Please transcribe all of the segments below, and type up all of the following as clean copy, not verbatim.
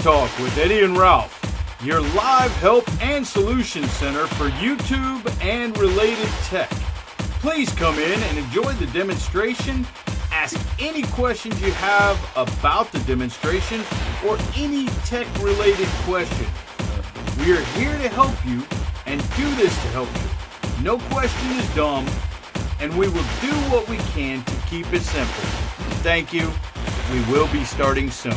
Talk with Eddie and Ralph, your live help and solution center for YouTube and related tech. Please come in and enjoy the demonstration. Ask any questions you have about the demonstration or any tech-related question. We are here to help you and do this to help you. No question is dumb, and we will do what we can to keep it simple. Thank you. We will be starting soon.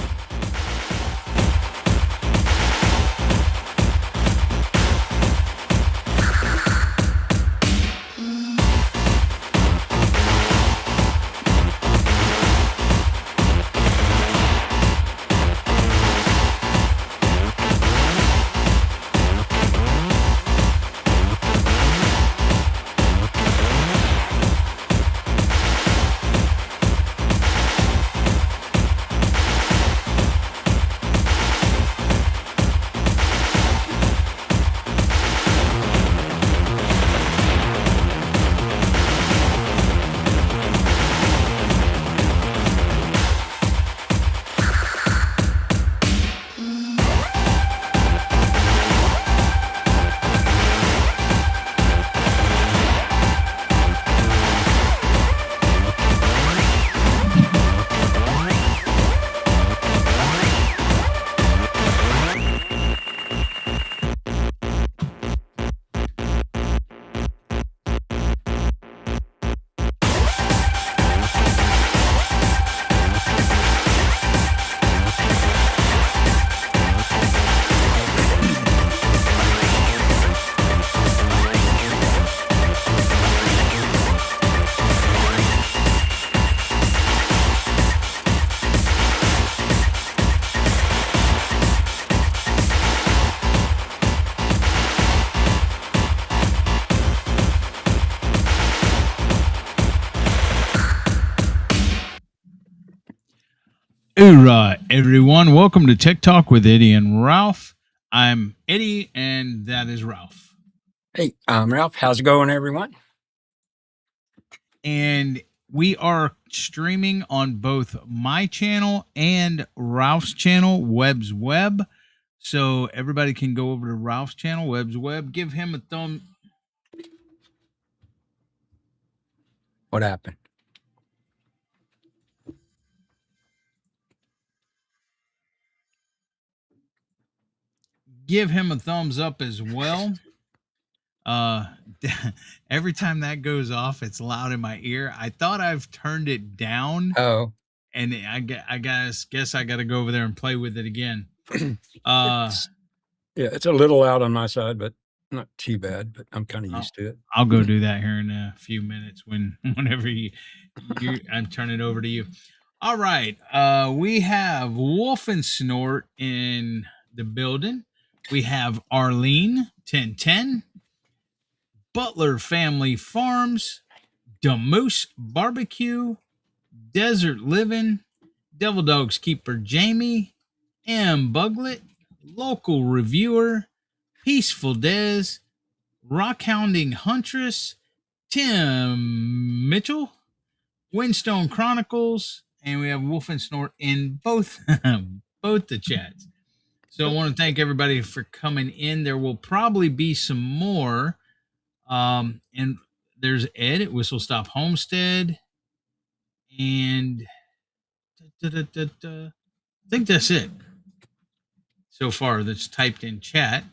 Hoorah, everyone. Welcome to Tech Talk with Eddie and Ralph. I'm Eddie, and that is Ralph. Hey, I'm Ralph. How's it going, everyone? And we are streaming on both my channel and Ralph's channel, Webb's Web. So everybody can go over to Ralph's channel, Webb's Web. Give him a thumb. What happened? Give him a thumbs up as well. Every time that goes off, it's loud in my ear. I thought I've turned it down. Oh, And I guess I got to go over there and play with it again. it's a little loud on my side, but not too bad. But I'm kind of used to it. I'll go do that here in a few minutes whenever I'm turning it over to you. All right. We have Wolf and Snort in the building. We have Arlene 1010, Butler Family Farms, Damoose Barbecue, Desert Living, Devil Dogs Keeper Jamie, M. Buglet, Local Reviewer, Peaceful Dez, Rockhounding Huntress, Tim Mitchell, Windstone Chronicles, and we have Wolf and Snort in both the chats. So I want to thank everybody for coming in. There will probably be some more. And there's Ed at Whistle Stop Homestead. And I think that's it so far that's typed in chat. It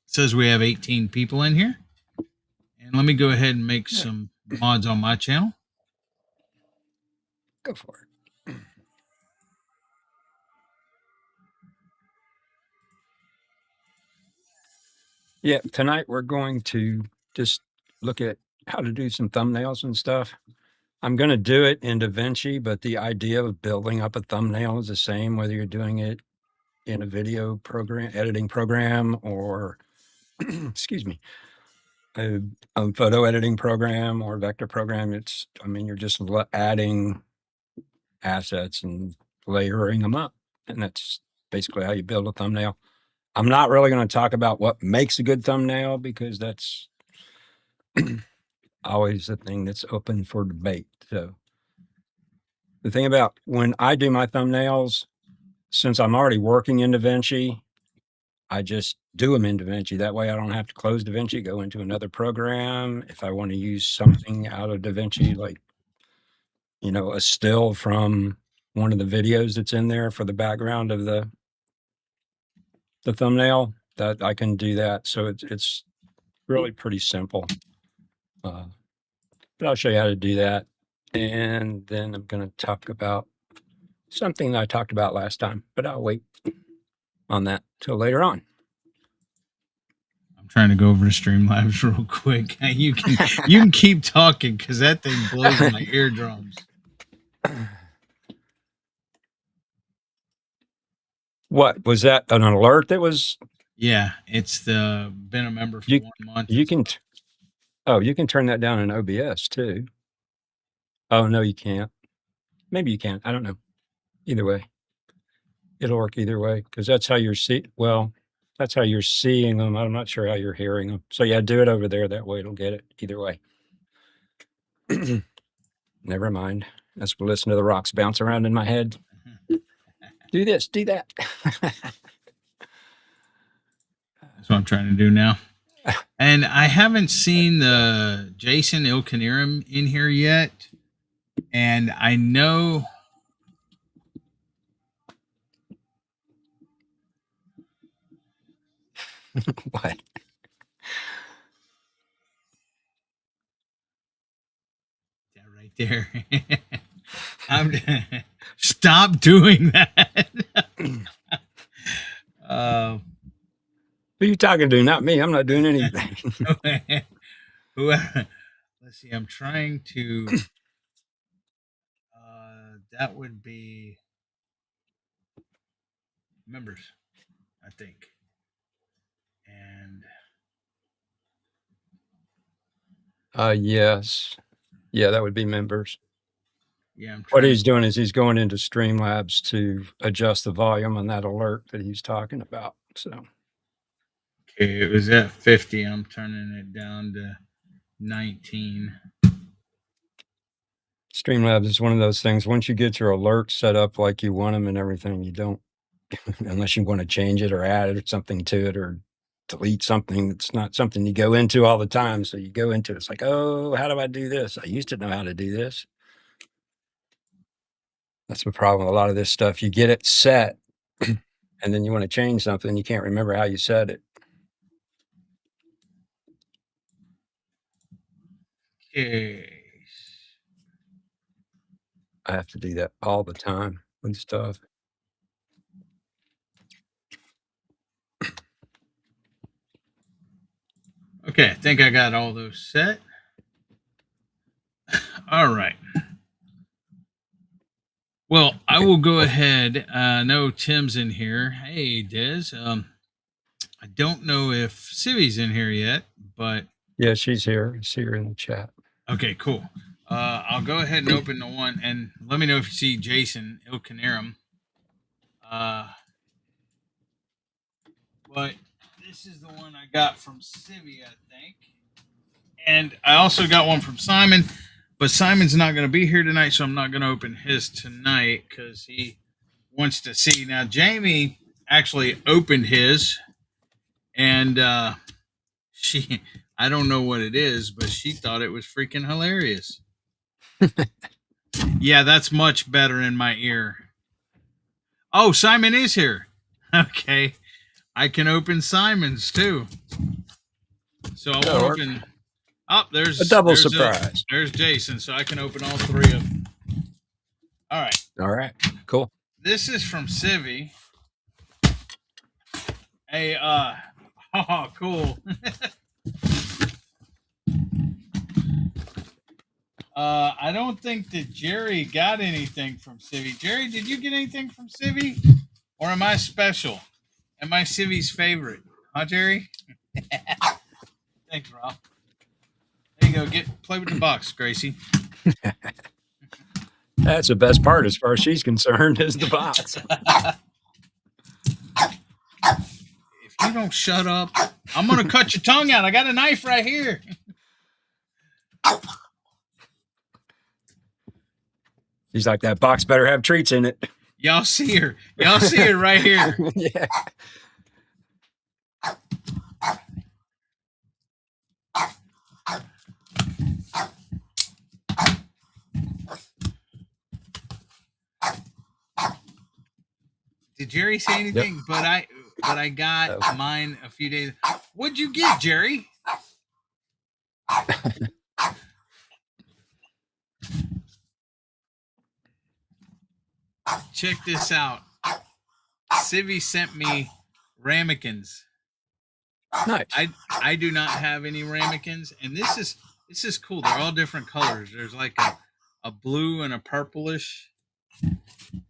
says we have 18 people in here. And let me go ahead and make some mods on my channel. Go for it. Yeah, tonight we're going to just look at how to do some thumbnails and stuff. I'm going to do it in DaVinci, but the idea of building up a thumbnail is the same whether you're doing it in a video program, editing program, or excuse me, a photo editing program or vector program. You're just adding assets and layering them up. And that's basically how you build a thumbnail. I'm not really going to talk about what makes a good thumbnail because that's always a thing that's open for debate. So the thing about when I do my thumbnails, since I'm already working in DaVinci, I just do them in DaVinci. That way I don't have to close DaVinci, go into another program. If I want to use something out of DaVinci, like, a still from one of the videos that's in there for the background of the thumbnail, that I can do that. So it's really pretty simple. But I'll show you how to do that. And then I'm going to talk about something that I talked about last time, but I'll wait on that till later on. I'm trying to go over to Streamlabs real quick. You can keep talking because that thing blows my eardrums. What was that? An alert that was? Yeah, it's been a member for 1 month. You can turn that down in OBS too. Oh no, you can't. Maybe you can. I don't know. Either way, it'll work either way because that's how you're that's how you're seeing them. I'm not sure how you're hearing them. So yeah, do it over there. That way it'll get it either way. Never mind. As we listen to the rocks bounce around in my head. Do this, do that. That's what I'm trying to do now. And I haven't seen the Jason Ilkanirim in here yet. And I know what? Yeah, right there. Stop doing that. Who are you talking to? Not me. I'm not doing anything. Let's see. I'm trying to. That would be members, I think. And yes. Yeah, that would be members. yeah, what he's doing is he's going into Streamlabs to adjust the volume on that alert that he's talking about. So okay, it was at 50. I'm turning it down to 19. Streamlabs is one of those things. Once you get your alerts set up like you want them and everything, you don't, unless you want to change it or add something to it or delete something. It's not something you go into all the time. So you go into it, it's like, oh, how do I do this? I used to know how to do this. That's the problem. A lot of this stuff, you get it set and then you want to change something. You can't remember how you set it. Okay. I have to do that all the time with stuff. Okay, I think I got all those set. All right. Well, I will go ahead. I know Tim's in here. Hey, Des. I don't know if Civi's in here yet, but yeah, she's here. I see her in the chat. Okay, cool. I'll go ahead and open the one, and let me know if you see Jason Ilkanirim. But this is the one I got from Civi, I think. And I also got one from Simon, but Simon's not going to be here tonight, so I'm not going to open his tonight because he wants to see. Now, Jamie actually opened his, and I don't know what it is, but she thought it was freaking hilarious. Yeah, that's much better in my ear. Oh, Simon is here. Okay. I can open Simon's too. So I'll open. Oh, there's a double surprise. There's Jason, so I can open all three of them. All right. All right. Cool. This is from Civi. Hey, oh, cool. I don't think that Jerry got anything from Civi. Jerry, did you get anything from Civi? Or am I special? Am I Civi's favorite? Huh, Jerry? Thanks, Rob. There you go. Play with the box, Gracie. That's the best part as far as she's concerned is the box. If you don't shut up, I'm going to cut your tongue out. I got a knife right here. He's like, that box better have treats in it. Y'all see her. Y'all see her right here. Yeah. Did Jerry say anything? But I got Oh. mine a few days. What'd you get, Jerry? Check this out. Civvy sent me ramekins. Nice. I do not have any ramekins, and this is cool. They're all different colors. There's like a blue and a purplish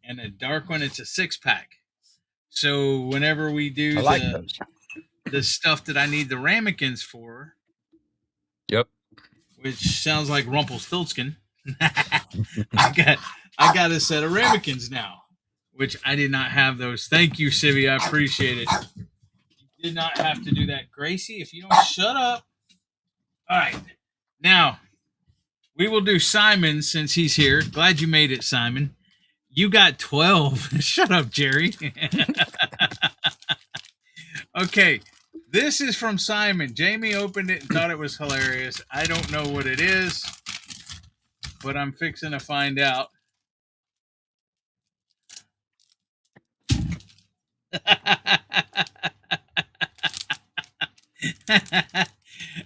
and a dark one. It's a 6-pack. So whenever we do I like those. the stuff that I need the ramekins for, Yep. which sounds like Rumpelstiltskin, I got a set of ramekins now, which I did not have those. Thank you, Civvy. I appreciate it. You did not have to do that, Gracie. If you don't shut up. All right, now we will do Simon since he's here. Glad you made it, Simon. You got 12. Shut up, Jerry. Okay, this is from Simon. Jamie opened it and thought it was hilarious. I don't know what it is, but I'm fixing to find out.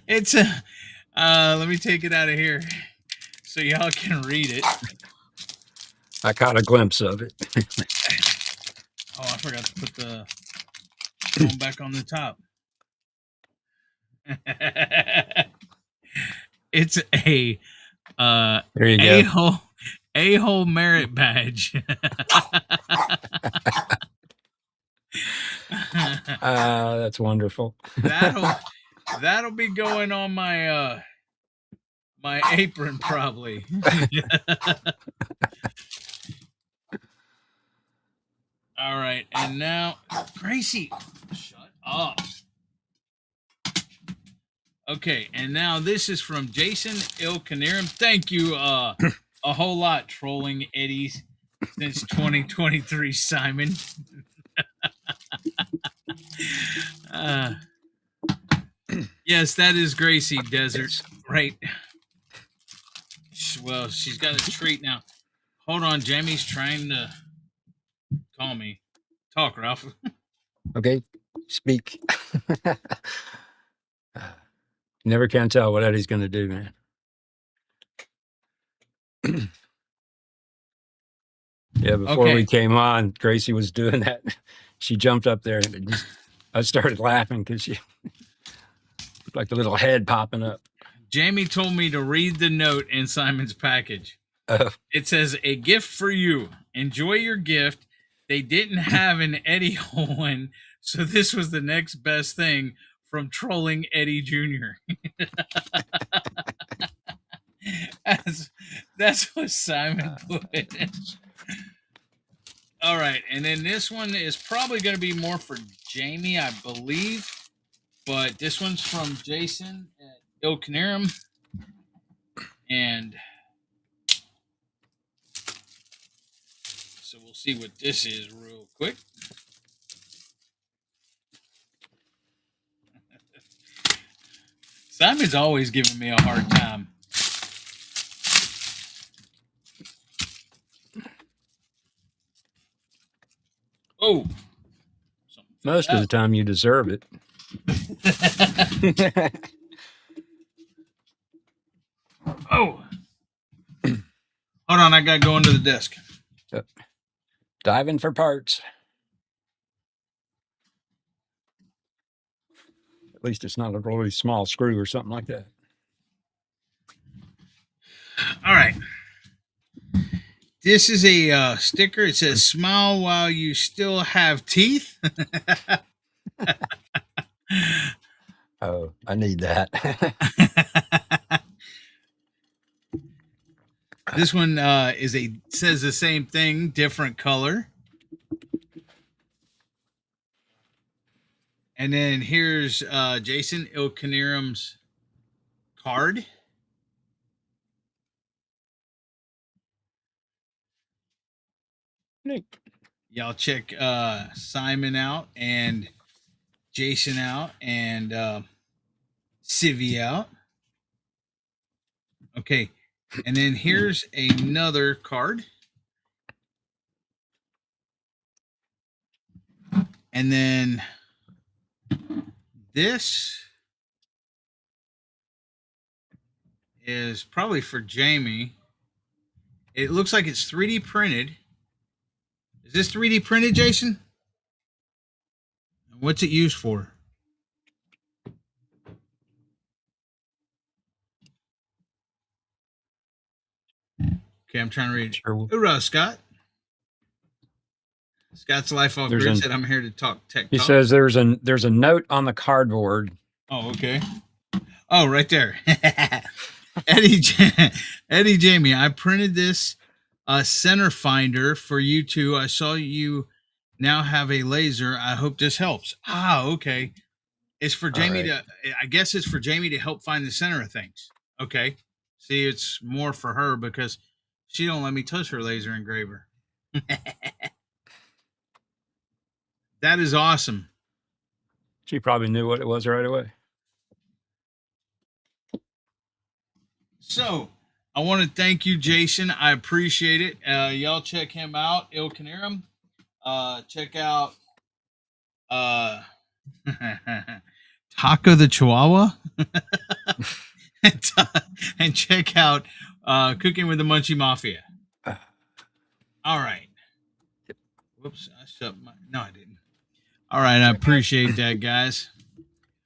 It's a. Let me take it out of here so y'all can read it. I caught a glimpse of it. Oh, I forgot to put the phone back on the top. It's a There you a go. hole a-hole merit badge. That's wonderful. That'll be going on my my apron probably. All right, and now Gracie, shut up. Okay, and now this is from Jason Ilkanirim. Thank you a whole lot, trolling Eddies since 2023, Simon. uh, yes, that is Gracie Desert. Yes. Right. Well, she's got a treat now. Hold on, Jamie's trying to call me. Talk, Ralph. Okay. Speak. Never can tell what Eddie's going to do, man. Yeah, before we came on, Gracie was doing that. She jumped up there and I started laughing because she looked like a little head popping up. Jamie told me to read the note in Simon's package. It says, "A gift for you. Enjoy your gift. They didn't have an Eddie one, so this was the next best thing from trolling Eddie Jr." That's what Simon put. All right, and then this one is probably going to be more for Jamie, I believe, but this one's from Jason at Ilkanirim, and so we'll see what this is real quick. Simon's always giving me a hard time. Oh, most of the time you deserve it. Oh, hold on, I gotta go under the desk. Yep. Diving for parts. At least it's not a really small screw or something like that. All right. This is a sticker. It says, "Smile while you still have teeth." Oh, I need that. This one says the same thing, different color. And then here's Jason Ilkanirim's card. Neat. Y'all check Simon out and Jason out and Civi out. Okay. And then here's another card. And then this is probably for Jamie. It looks like it's 3D printed. Is this 3D printed, Jason? What's it used for? Okay, I'm trying to read. Sure. Hoorah, Scott. Scott's Life Off There's Grid an- said, I'm here to talk tech He talk. says there's a note on the cardboard. Oh, okay. Oh, right there. Eddie, Eddie Jamie, I printed this center finder for you two. I saw you now have a laser. I hope this helps. Ah, okay. It's for Jamie right. I guess it's for Jamie to help find the center of things. Okay. See, it's more for her because she don't let me touch her laser engraver. That is awesome. She probably knew what it was right away. So I want to thank you, Jason. I appreciate it. Y'all check him out, Il Canarum. Check out Taco the Chihuahua. And check out Cooking with the Munchie Mafia. All right. Whoops, I shut my. No, I didn't. All right, I appreciate that, guys.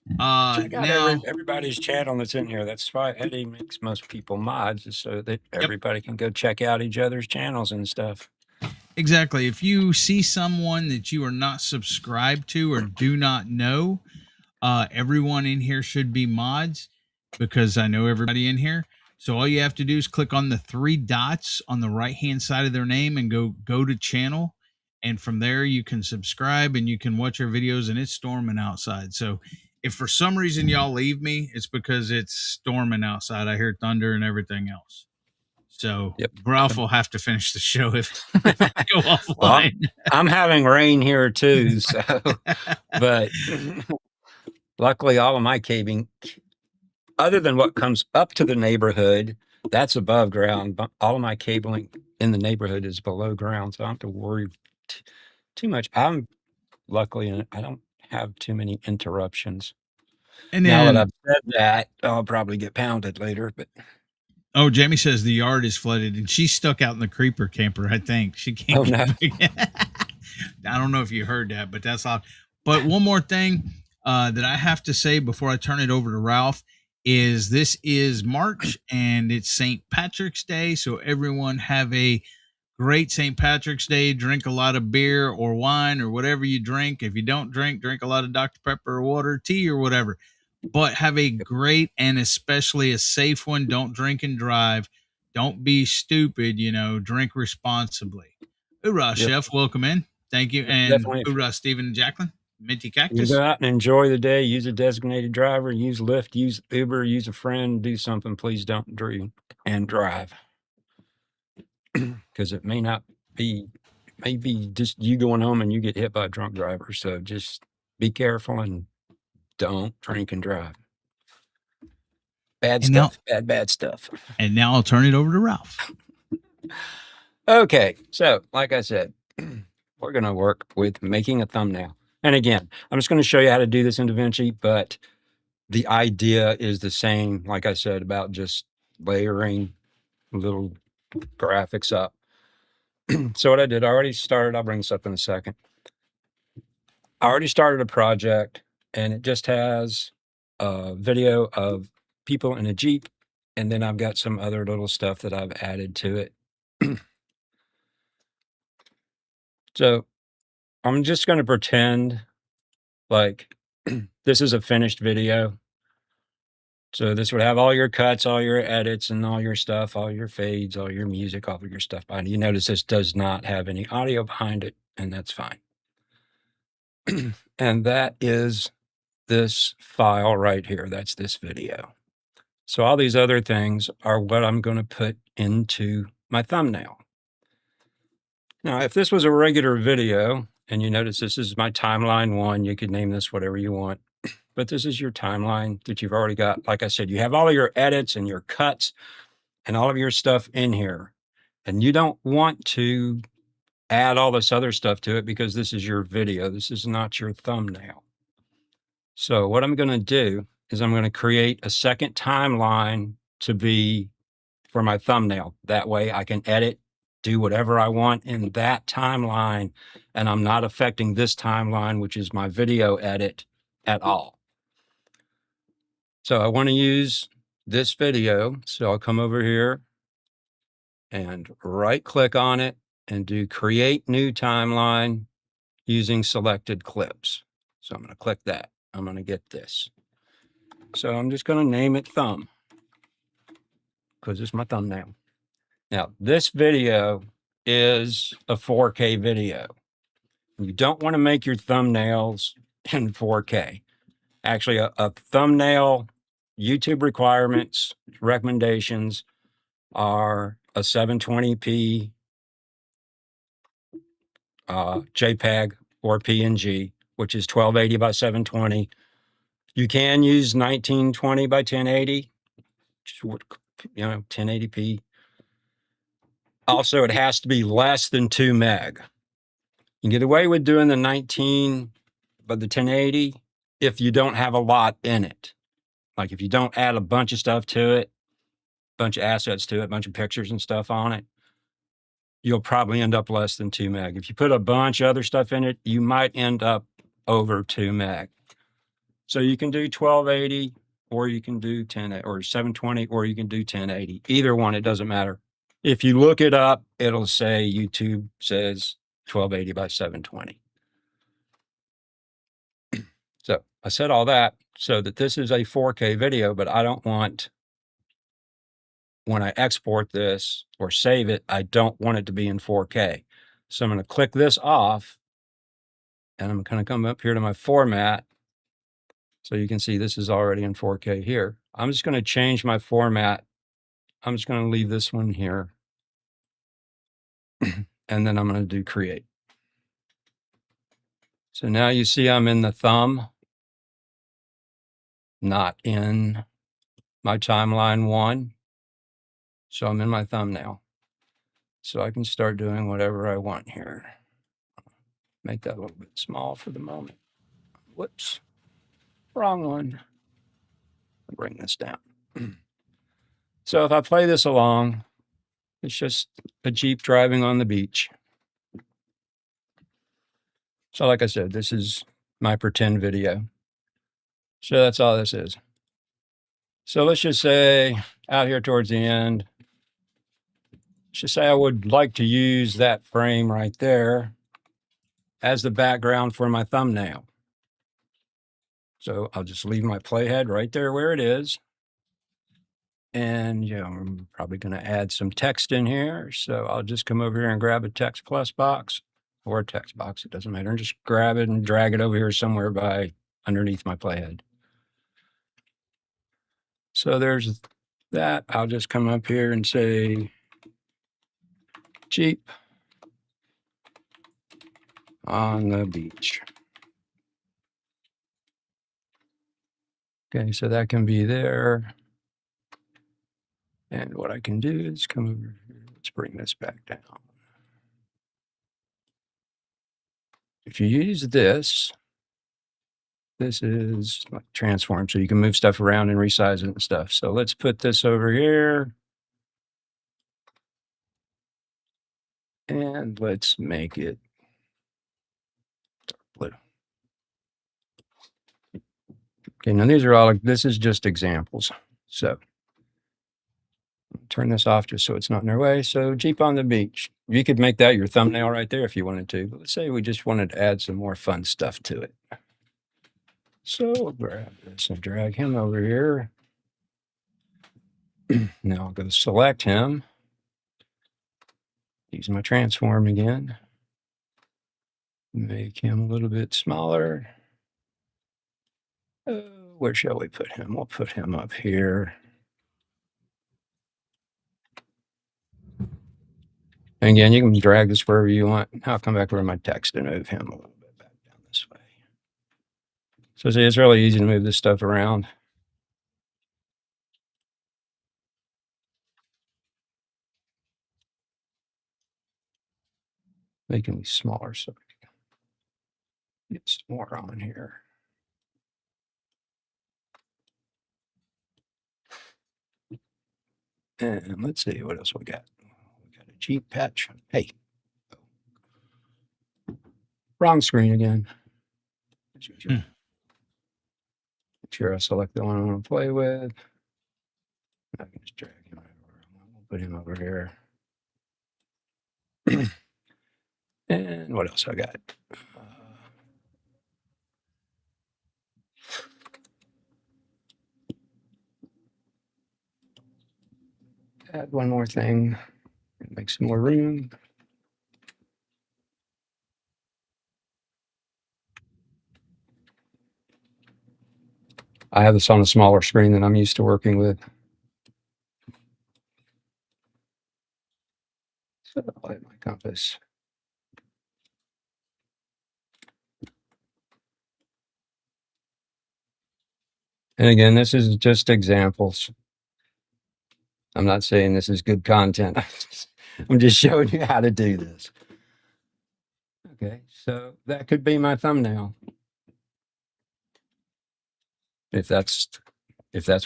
Check out Now, everybody's channel that's in here. That's why Eddie makes most people mods, is so that everybody can go check out each other's channels and stuff. exactly. If you see someone that you are not subscribed to or do not know, everyone in here should be mods because I know everybody in here. So all you have to do is click on the three dots on the right hand side of their name and go to channel. And from there you can subscribe and you can watch our videos, and it's storming outside. So if for some reason y'all leave me, it's because it's storming outside. I hear thunder and everything else. So Yep. Ralph will have to finish the show if I go offline. Well, I'm having rain here too, so but luckily all of my cabling, other than what comes up to the neighborhood, that's above ground. But all of my cabling in the neighborhood is below ground, so I don't have to worry too much. I'm luckily I don't have too many interruptions. And Now that then I've said that, I'll probably get pounded later. But oh, Jamie says the yard is flooded, and she's stuck out in the creeper camper. I think she can't. Oh, no. I don't know if you heard that, but that's all. But one more thing that I have to say before I turn it over to Ralph is this is March and it's St. Patrick's Day, so everyone have a great St. Patrick's Day. Drink a lot of beer or wine or whatever you drink. If you don't drink a lot of Dr. Pepper or water, tea or whatever. But have a great and especially a safe one. Don't drink and drive. Don't be stupid. Drink responsibly. Hoorah, Yep. Chef. Welcome in. Thank you. And Definitely. hoorah, Stephen and Jacqueline. Minty You Cactus. go out and enjoy the day. Use a designated driver. Use Lyft. Use Uber. Use a friend. Do something. Please don't drink and drive, because it may not be. Maybe just you going home and you get hit by a drunk driver. So just be careful and don't drink and drive. Bad And now- stuff. Bad stuff. And now I'll turn it over to Ralph. Okay, so like I said, we're going to work with making a thumbnail. And again, I'm just going to show you how to do this in DaVinci, but the idea is the same, like I said, about just layering little graphics up. So what I did, I already started, I'll bring this up in a second. I already started a project, and it just has a video of people in a Jeep, and then I've got some other little stuff that I've added to it. So I'm just going to pretend like this is a finished video. So this would have all your cuts, all your edits, and all your stuff, all your fades, all your music, all of your stuff behind it. You notice this does not have any audio behind it, and that's fine. And that is this file right here. That's this video. So all these other things are what I'm going to put into my thumbnail. Now, if this was a regular video and you notice this is my timeline 1, you could name this whatever you want, but this is your timeline that you've already got. Like I said, you have all of your edits and your cuts and all of your stuff in here, and you don't want to add all this other stuff to it because this is your video. This is not your thumbnail. So what I'm going to do is I'm going to create a second timeline to be for my thumbnail. That way I can edit, do whatever I want in that timeline, and I'm not affecting this timeline, which is my video edit, at all. So I want to use this video. So I'll come over here and right click on it and do create new timeline using selected clips. So I'm going to click that. I'm going to get this. So I'm just going to name it thumb because it's my thumbnail. Now, this video is a 4K video. You don't want to make your thumbnails in 4K. Actually, a thumbnail YouTube requirements, recommendations are a 720p JPEG or PNG, which is 1280 by 720. You can use 1920 by 1080, 1080p. Also, it has to be less than 2 meg. You can get away with doing the 19 by the 1080 if you don't have a lot in it. Like if you don't add a bunch of stuff to it, bunch of assets to it, bunch of pictures and stuff on it, you'll probably end up less than 2 meg. If you put a bunch of other stuff in it, you might end up over 2 meg. So you can do 1280 or you can do 10 or 720 or you can do 1080. Either one, it doesn't matter. If you look it up, it'll say YouTube says 1280 by 720. So I said all that so that this is a 4K video, but I don't want, when I export this or save it, I don't want it to be in 4K. So I'm going to click this off and I'm going to come up here to my format. So you can see this is already in 4K here. I'm just going to change my format. I'm just going to leave this one here. And then I'm going to do create. So now you see I'm in the thumb, not in my timeline 1. So I'm in my thumbnail. So I can start doing whatever I want here. Make that a little bit small for the moment. Whoops, wrong one. Bring this down. So if I play this along, it's just a Jeep driving on the beach. So like I said, this is my pretend video. So that's all this is. So let's just say out here towards the end, let's just say I would like to use that frame right there as the background for my thumbnail. So I'll just leave my playhead right there where it is. And, I'm probably going to add some text in here. So I'll just come over here and grab a text plus box or a text box. It doesn't matter. And just grab it and drag it over here somewhere by underneath my playhead. So there's that. I'll just come up here and say Jeep on the beach. Okay, so that can be there. And what I can do is come over here. Let's bring this back down. If you use this, this is like transform, so you can move stuff around and resize it and stuff. So let's put this over here. And let's make it dark blue. Okay, now these are all, this is just examples. So turn this off just so it's not in their way. So Jeep on the beach. You could make that your thumbnail right there if you wanted to. But let's say we just wanted to add some more fun stuff to it. So we'll grab this and drag him over here. Now I'll go select him. Use my transform again. Make him a little bit smaller. Where shall we put him? We'll put him up here. And again, you can drag this wherever you want. I'll come back over to my text and move him a little bit back down this way. So see, it's really easy to move this stuff around. Making these smaller so we can get some more on here. And let's see what else we got. We got a Jeep patch. Hey, wrong screen again. As usual. Make sure I select the one I want to play with. I can just drag him over. We'll put him over here. And what else I got? Add one more thing and make some more room. I have this on a smaller screen than I'm used to working with. So I'll light my compass. And again, this is just examples. I'm not saying this is good content. I'm just showing you how to do this. Okay, so that could be my thumbnail. If that's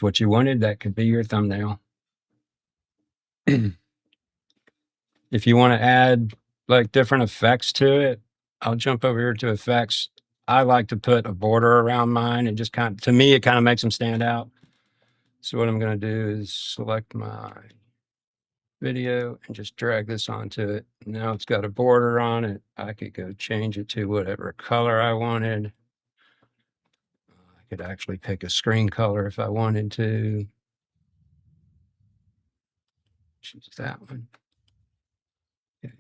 what you wanted, that could be your thumbnail. If you want to add like different effects to it, I'll jump over here to effects. I like to put a border around mine and just to me, it kind of makes them stand out. So what I'm going to do is select my video and just drag this onto it. Now it's got a border on it. I could go change it to whatever color I wanted. I could actually pick a screen color if I wanted to. Choose that one. Okay,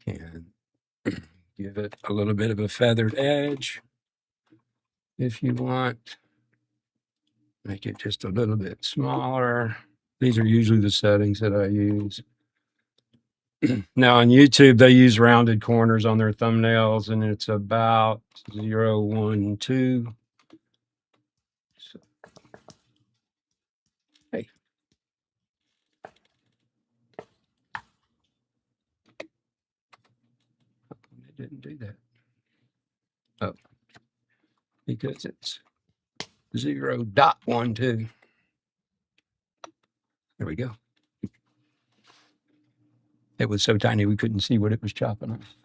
and then you can give it a little bit of a feathered edge if you want. Make it just a little bit smaller. These are usually the settings that I use. Now on YouTube, they use rounded corners on their thumbnails, and it's about 0, 1, 2. So, hey. It didn't do that. Oh, because it's 0.12. There we go. It was so tiny we couldn't see what it was chopping off.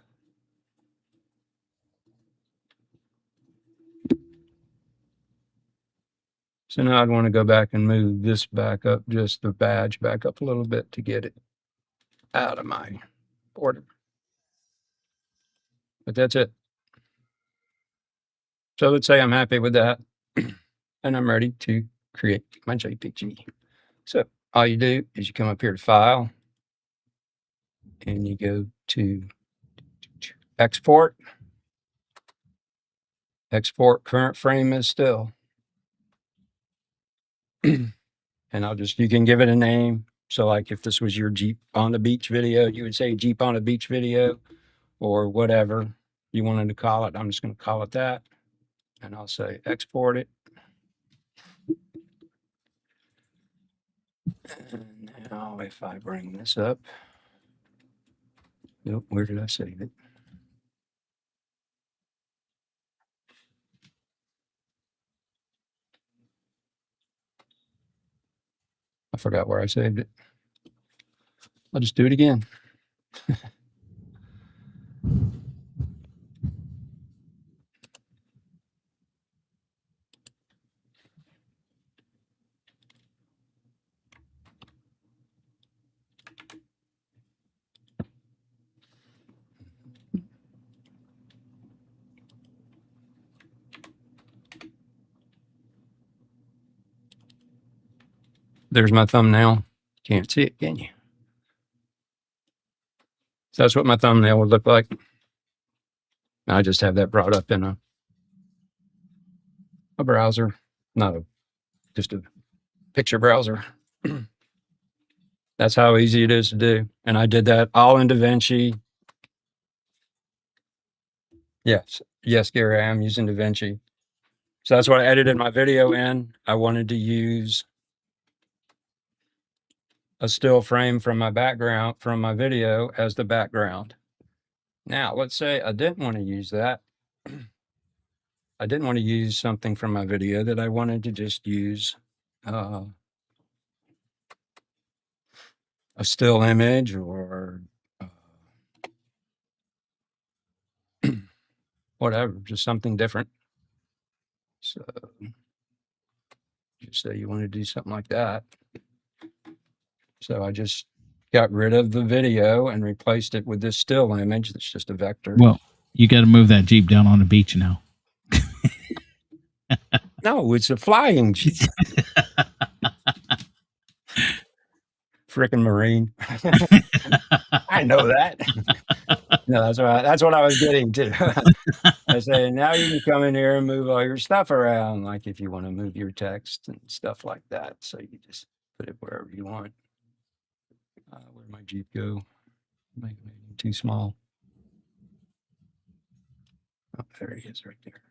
So now I'd want to go back and move this back up, just the badge back up a little bit to get it out of my border. But that's it. So let's say I'm happy with that and I'm ready to create my JPG. So all you do is you come up here to File and you go to Export. Export current frame as still. And you can give it a name. So like if this was your Jeep on the beach video, you would say Jeep on a beach video or whatever you wanted to call it. I'm just going to call it that. And I'll say export it. And now if I bring this up, nope, where did I save it? I forgot where I saved it. I'll just do it again. There's my thumbnail. Can't see it, can you? So that's what my thumbnail would look like. I just have that brought up in a browser, just a picture browser. That's how easy it is to do. And I did that all in DaVinci. Yes. Yes, Gary, I am using DaVinci. So that's what I edited my video in. I wanted to use a still frame from my background, from my video as the background. Now, let's say I didn't want to use that. I didn't want to use something from my video, that I wanted to just use a still image, or whatever, just something different. So just say you want to do something like that. So I just got rid of the video and replaced it with this still image that's just a vector. Well, you got to move that Jeep down on the beach now. No, it's a flying Jeep. Frickin' Marine. I know that. No, that's what I was getting to. I say, now you can come in here and move all your stuff around, like if you want to move your text and stuff like that. So you just put it wherever you want. Where'd my Jeep go? Make it too small. Oh, there he is right there.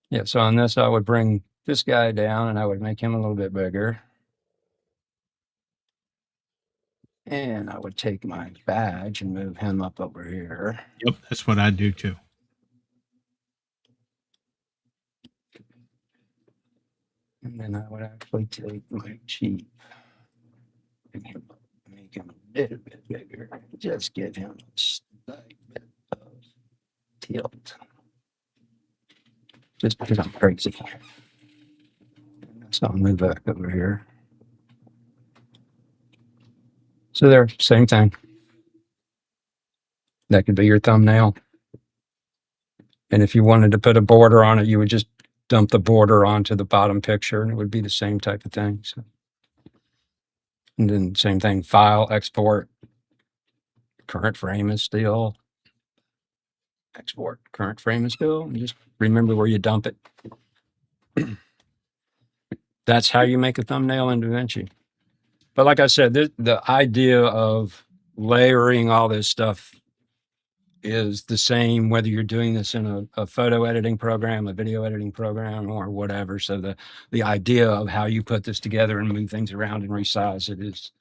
Yeah, so on this, I would bring this guy down and I would make him a little bit bigger. And I would take my badge and move him up over here. Yep, that's what I do too. And then I would actually take my Jeep and make him a little bit bigger. Just give him a slight bit of tilt. Just because I'm crazy. So I'll move back over here. So there, same thing. That could be your thumbnail. And if you wanted to put a border on it, you would just dump the border onto the bottom picture and it would be the same type of thing. So, and then same thing, file, export, current frame is still, export, current frame is still, and just remember where you dump it. That's how you make a thumbnail in DaVinci. But like I said, the idea of layering all this stuff is the same whether you're doing this in a photo editing program, a video editing program, or whatever. So the idea of how you put this together and move things around and resize it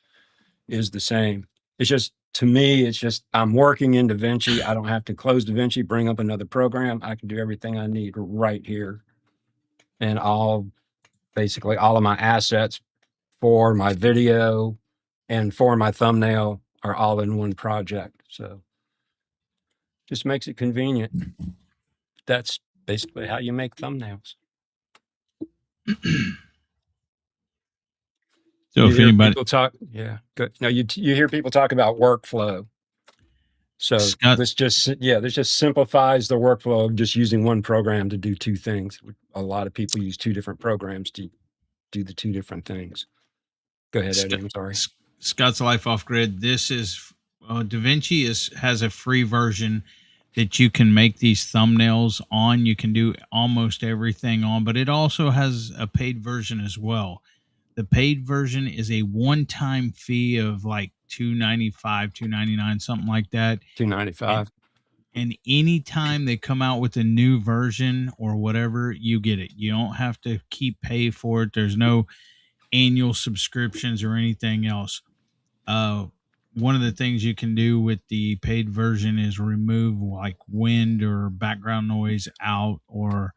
is the same. It's just, to me, it's just, I'm working in DaVinci. I don't have to close DaVinci, bring up another program. I can do everything I need right here. And basically all of my assets for my video and for my thumbnail are all in one project. So just makes it convenient. That's basically how you make thumbnails. So if anybody talk, yeah, good. Now you hear people talk about workflow. So this just simplifies the workflow of just using one program to do two things. A lot of people use two different programs to do the two different things. Go ahead, Eddie. I'm sorry. Scott's Life Off Grid. This is DaVinci has a free version that you can make these thumbnails on. You can do almost everything on, but it also has a paid version as well. The paid version is a one-time fee of like $2.95, $2.99, something like that. $2.95. And anytime they come out with a new version or whatever, you get it. You don't have to keep pay for it. There's no annual subscriptions or anything else. One of the things you can do with the paid version is remove like wind or background noise out, or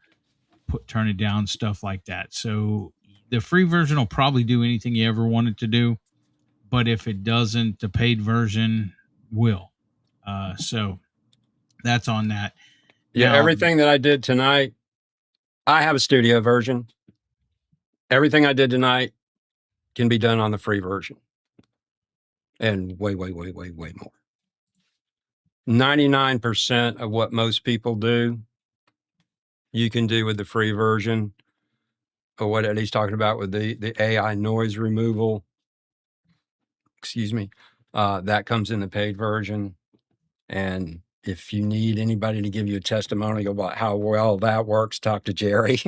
turn it down, stuff like that. So the free version will probably do anything you ever want it to do, but if it doesn't, the paid version will. So that's on that. Yeah, now, everything that I did tonight, I have a studio version. Everything I did tonight can be done on the free version. And way more. 99% of what most people do, you can do with the free version. Or what Eddie's talking about with the AI noise removal. Excuse me. That comes in the paid version. And if you need anybody to give you a testimonial about how well that works, talk to Jerry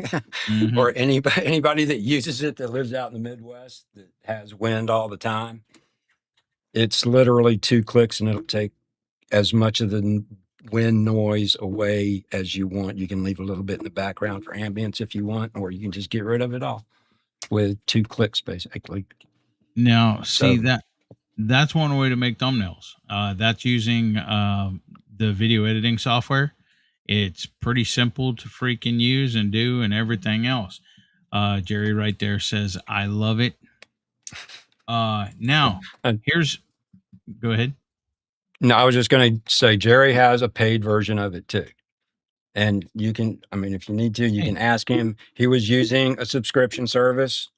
Hmm. or anybody that uses it that lives out in the Midwest that has wind all the time. It's literally 2 clicks and it'll take as much of the wind noise away as you want. You can leave a little bit in the background for ambience if you want, or you can just get rid of it all with 2 clicks, basically. Now, see So that's one way to make thumbnails. That's using the video editing software. It's pretty simple to freaking use and do, and everything else. Jerry right there says, "I love it." Now and here's go ahead. no, I was just going to say Jerry has a paid version of it too. And you can, I mean, if you need to, you Hey, can ask him. He was using a subscription service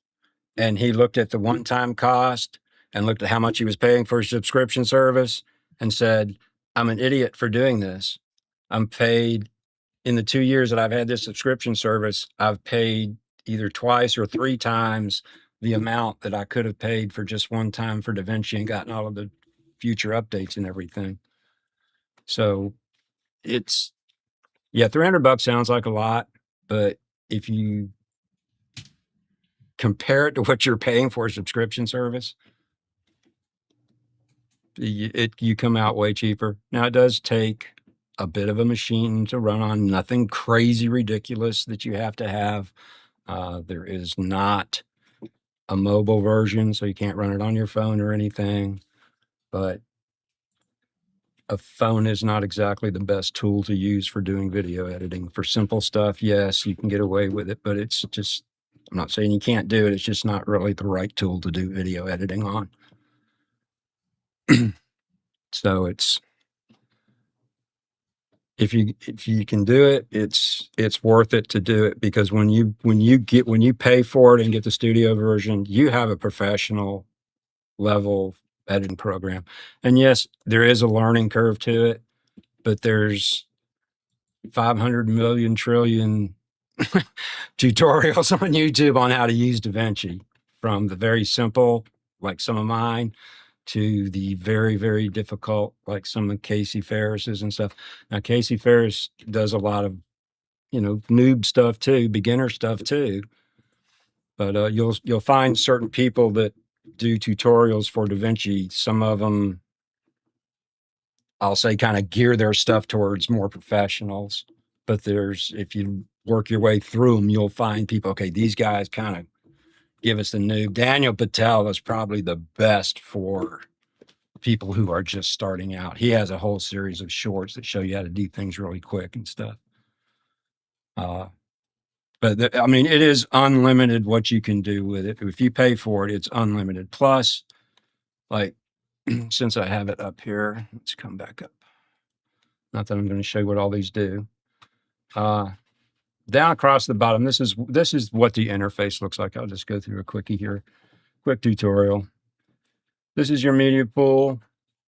and he looked at the one-time cost and looked at how much he was paying for his subscription service and said, I'm an idiot for doing this. I'm paid in the 2 years that I've had this subscription service, I've paid either twice or 3 times the amount that I could have paid for just one time for DaVinci and gotten all of the future updates and everything. So it's, yeah, $300 sounds like a lot, but if you compare it to what you're paying for a subscription service, you come out way cheaper. Now it does take a bit of a machine to run on, nothing crazy ridiculous that you have to have. There is not a mobile version, so you can't run it on your phone or anything. But a phone is not exactly the best tool to use for doing video editing. For simple stuff, yes, you can get away with it, but it's just, I'm not saying you can't do it. It's just not really the right tool to do video editing on. So it's, if you can do it, it's worth it to do it, because when you pay for it and get the studio version, you have a professional level editing program. And yes, there is a learning curve to it, but there's 500 million trillion tutorials on YouTube on how to use DaVinci, from the very simple, like some of mine, to the very, very difficult, like some of Casey Ferris's and stuff. Now, Casey Ferris does a lot of, noob stuff too, beginner stuff too. But you'll find certain people that do tutorials for DaVinci. Some of them, I'll say, kind of gear their stuff towards more professionals. But if you work your way through them, you'll find people, okay, these guys kind of give us the noob. Daniel Patel is probably the best for people who are just starting out. He has a whole series of shorts that show you how to do things really quick and stuff. But I mean, it is unlimited what you can do with it. If you pay for it, it's unlimited. Plus, like, since I have it up here, let's come back up. Not that I'm going to show you what all these do. Down across the bottom, this is what the interface looks like. I'll just go through a quickie here, quick tutorial. This is your media pool.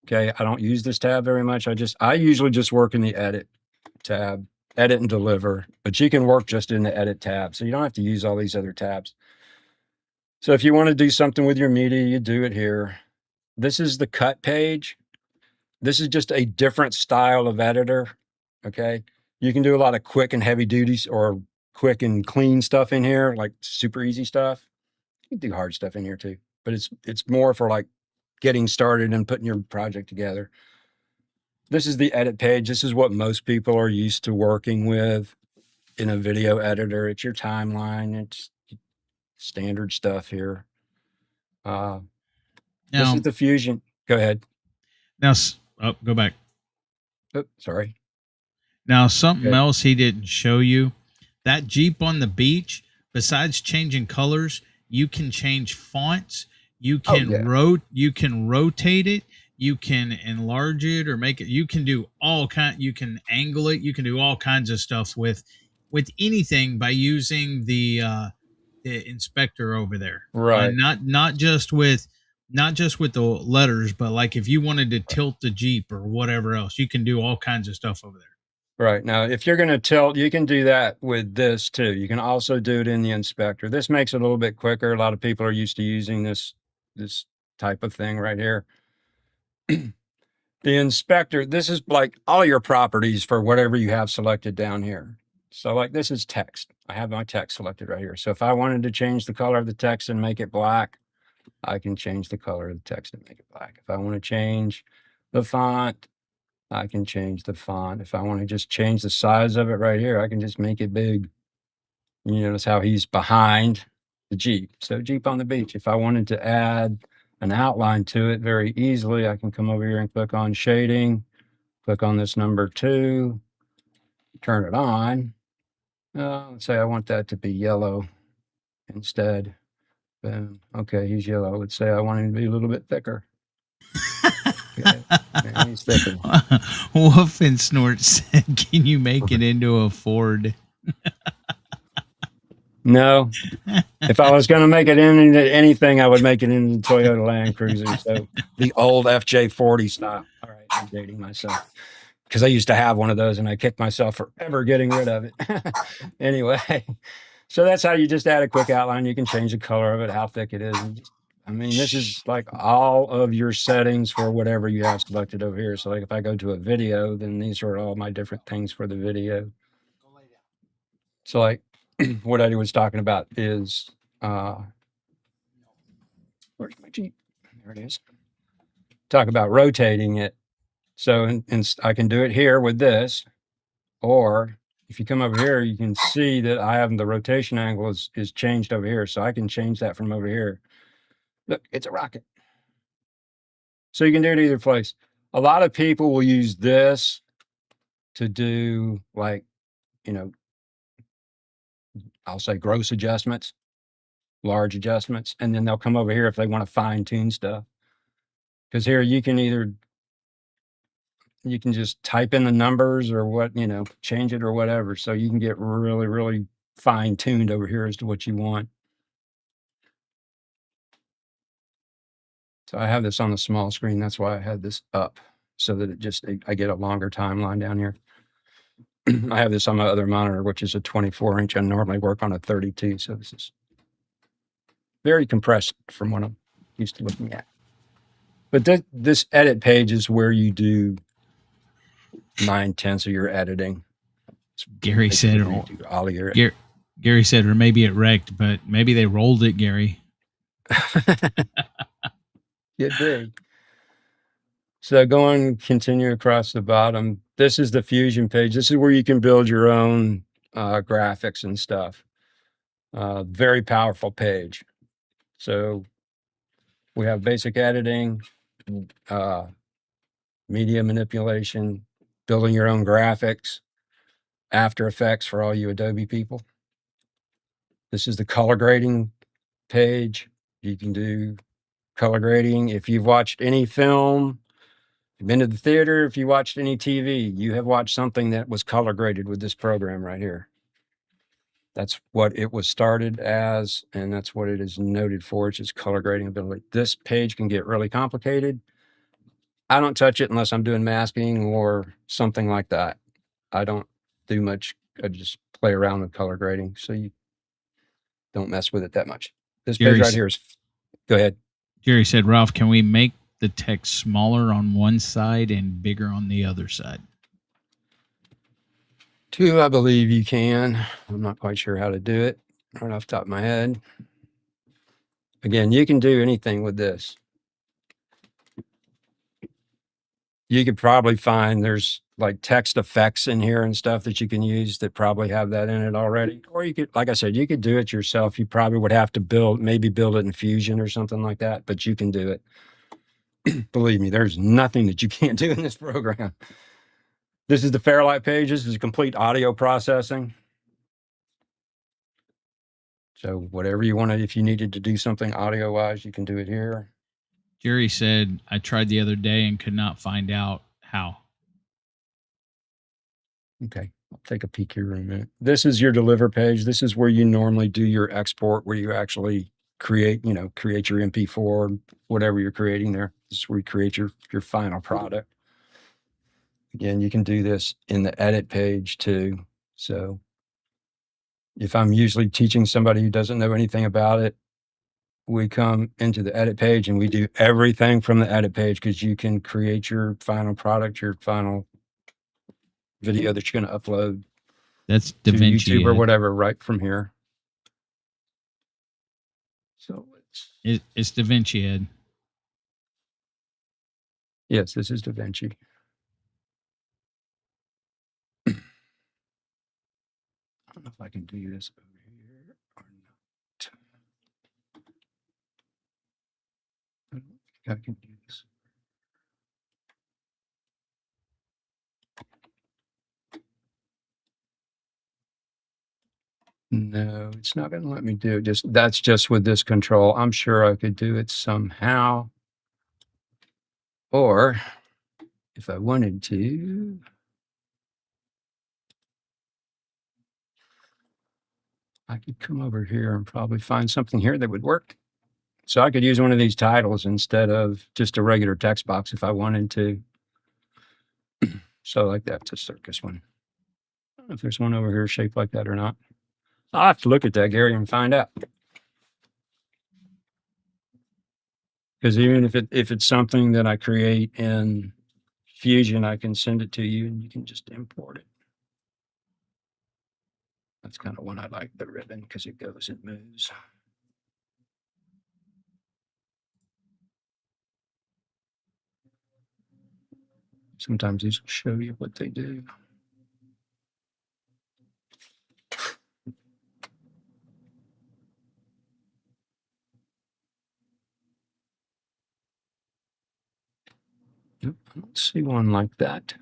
Okay, I don't use this tab very much. I usually just work in the edit tab, edit and deliver, but you can work just in the edit tab, so you don't have to use all these other tabs. So if you want to do something with your media, you do it here. This is the cut page. This is just a different style of editor. Okay, you can do a lot of quick and heavy duties, or quick and clean stuff in here, like super easy stuff. You can do hard stuff in here too, but it's more for like getting started and putting your project together. This is the edit page. This is what most people are used to working with in a video editor. It's your timeline. It's standard stuff here. This Now, is the Fusion. Go ahead. Go back. Oh, sorry. Now, something Okay. else he didn't show you, that Jeep on the beach, besides changing colors, you can change fonts. You Oh, can yeah. you can rotate it, you can enlarge it or make it, you can do you can angle it, you can do all kinds of stuff with anything by using the inspector over there. Right. Not just with the letters, but like if you wanted to tilt the Jeep or whatever else, you can do all kinds of stuff over there. Right. Now, if you're going to tilt, you can do that with this too. You can also do it in the inspector. This makes it a little bit quicker. A lot of people are used to using this type of thing right here. the inspector, this is like all your properties for whatever you have selected down here. So like this is text. I have my text selected right here. So if I wanted to change the color of the text and make it black, I can change the color of the text and make it black. If I want to change the font, I can change the font. If I want to just change the size of it right here, I can just make it big. You notice how he's behind the Jeep. So Jeep on the beach. If I wanted to add an outline to it very easily, I can come over here and click on shading, click on this number 2, turn it on. Let's say I want that to be yellow instead. Boom. Okay, he's yellow. Let's say I want him to be a little bit thicker. Okay. And he's thicker. Wolf and Snort said, "Can you make it into a Ford?" No. If I was going to make it into anything, I would make it into the Toyota Land Cruiser. So the old FJ40 style. All right, I'm dating myself because I used to have one of those and I kicked myself for ever getting rid of it. Anyway, so that's how you just add a quick outline. You can change the color of it, how thick it is. I mean, this is like all of your settings for whatever you have selected over here. So like if I go to a video, then these are all my different things for the video. So like what I was talking about is, where's my Jeep? There it is. Talk about rotating it. So and I can do it here with this, or if you come over here, you can see that I have the rotation angle is changed over here. So I can change that from over here. Look, it's a rocket. So you can do it either place. A lot of people will use this to do like, you know, I'll say gross adjustments, large adjustments, and then they'll come over here if they want to fine tune stuff. Because here you can just type in the numbers or what, change it or whatever. So you can get really, really fine tuned over here as to what you want. So I have this on the small screen. That's why I had this up so that I get a longer timeline down here. I have this on my other monitor, which is a 24-inch. I normally work on a 32. So this is very compressed from what I'm used to looking at. But this edit page is where you do 9/10 of your editing. Gary said, all your Gary said, or maybe it wrecked, but maybe they rolled it, Gary. Could be. So continue across the bottom. This is the Fusion page. This is where you can build your own graphics and stuff. Very powerful page. So we have basic editing, media manipulation, building your own graphics, After Effects for all you Adobe people. This is the color grading page. You can do color grading. If you've watched any film, you've been to the theater, if you watched any TV, you have watched something that was color graded with this program right here. That's what it was started as, and that's what it is noted for. It's just color grading ability. This page can get really complicated. I don't touch it unless I'm doing masking or something like that. I don't do much. I just play around with color grading, so you don't mess with it that much. This page right here is, go ahead. Jerry said, "Ralph, can we make the text smaller on one side and bigger on the other side?" Two, I believe you can. I'm not quite sure how to do it right off the top of my head. Again, you can do anything with this. You could probably find there's like text effects in here and stuff that you can use that probably have that in it already. Or you could, like I said, you could do it yourself. You probably would have to maybe build it in Fusion or something like that, but you can do it. Believe me, there's nothing that you can't do in this program. This is the Fairlight page. This is complete audio processing. So whatever you want to, if you needed to do something audio-wise, you can do it here. Jerry said, "I tried the other day and could not find out how." Okay, I'll take a peek here in a minute. This is your deliver page. This is where you normally do your export, where you actually create your MP4, whatever you're creating there. This is where you create your final product. Again, you can do this in the edit page too. So if I'm usually teaching somebody who doesn't know anything about it, we come into the edit page and we do everything from the edit page, because you can create your final product, your final video that you're going to upload That's to DaVinci. YouTube or whatever right from here. So It's DaVinci, Ed. yes, this is DaVinci. I don't know if I can do this over here or not. I don't think I can do this. No, it's not going to let me do it. That's just with this control. I'm sure I could do it somehow. Or if I wanted to, I could come over here and probably find something here that would work. So I could use one of these titles instead of just a regular text box if I wanted to. So like that's a circus one. I don't know if there's one over here shaped like that or not. I'll have to look at that, Gary, and find out. Because even if it's something that I create in Fusion, I can send it to you and you can just import it. That's kind of one I like, the ribbon, because it goes and moves. Sometimes these will show you what they do. Yep, I don't see one like that.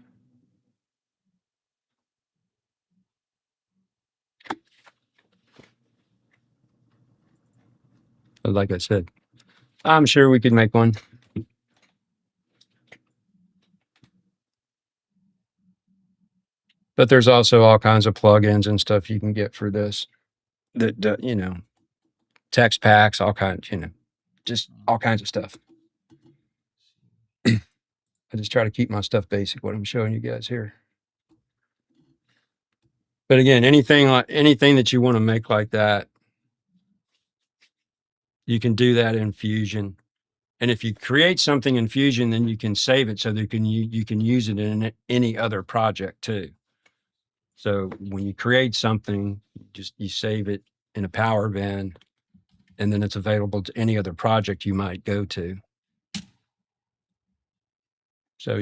But like I said, I'm sure we could make one. But there's also all kinds of plugins and stuff you can get for this. That you know, text packs, all kinds, just all kinds of stuff. I just try to keep my stuff basic, what I'm showing you guys here. But again, anything that you want to make like that, you can do that in Fusion. And if you create something in Fusion, then you can save it so that you can use it in any other project too. So when you create something, you save it in a Power Bin, and then it's available to any other project you might go to. So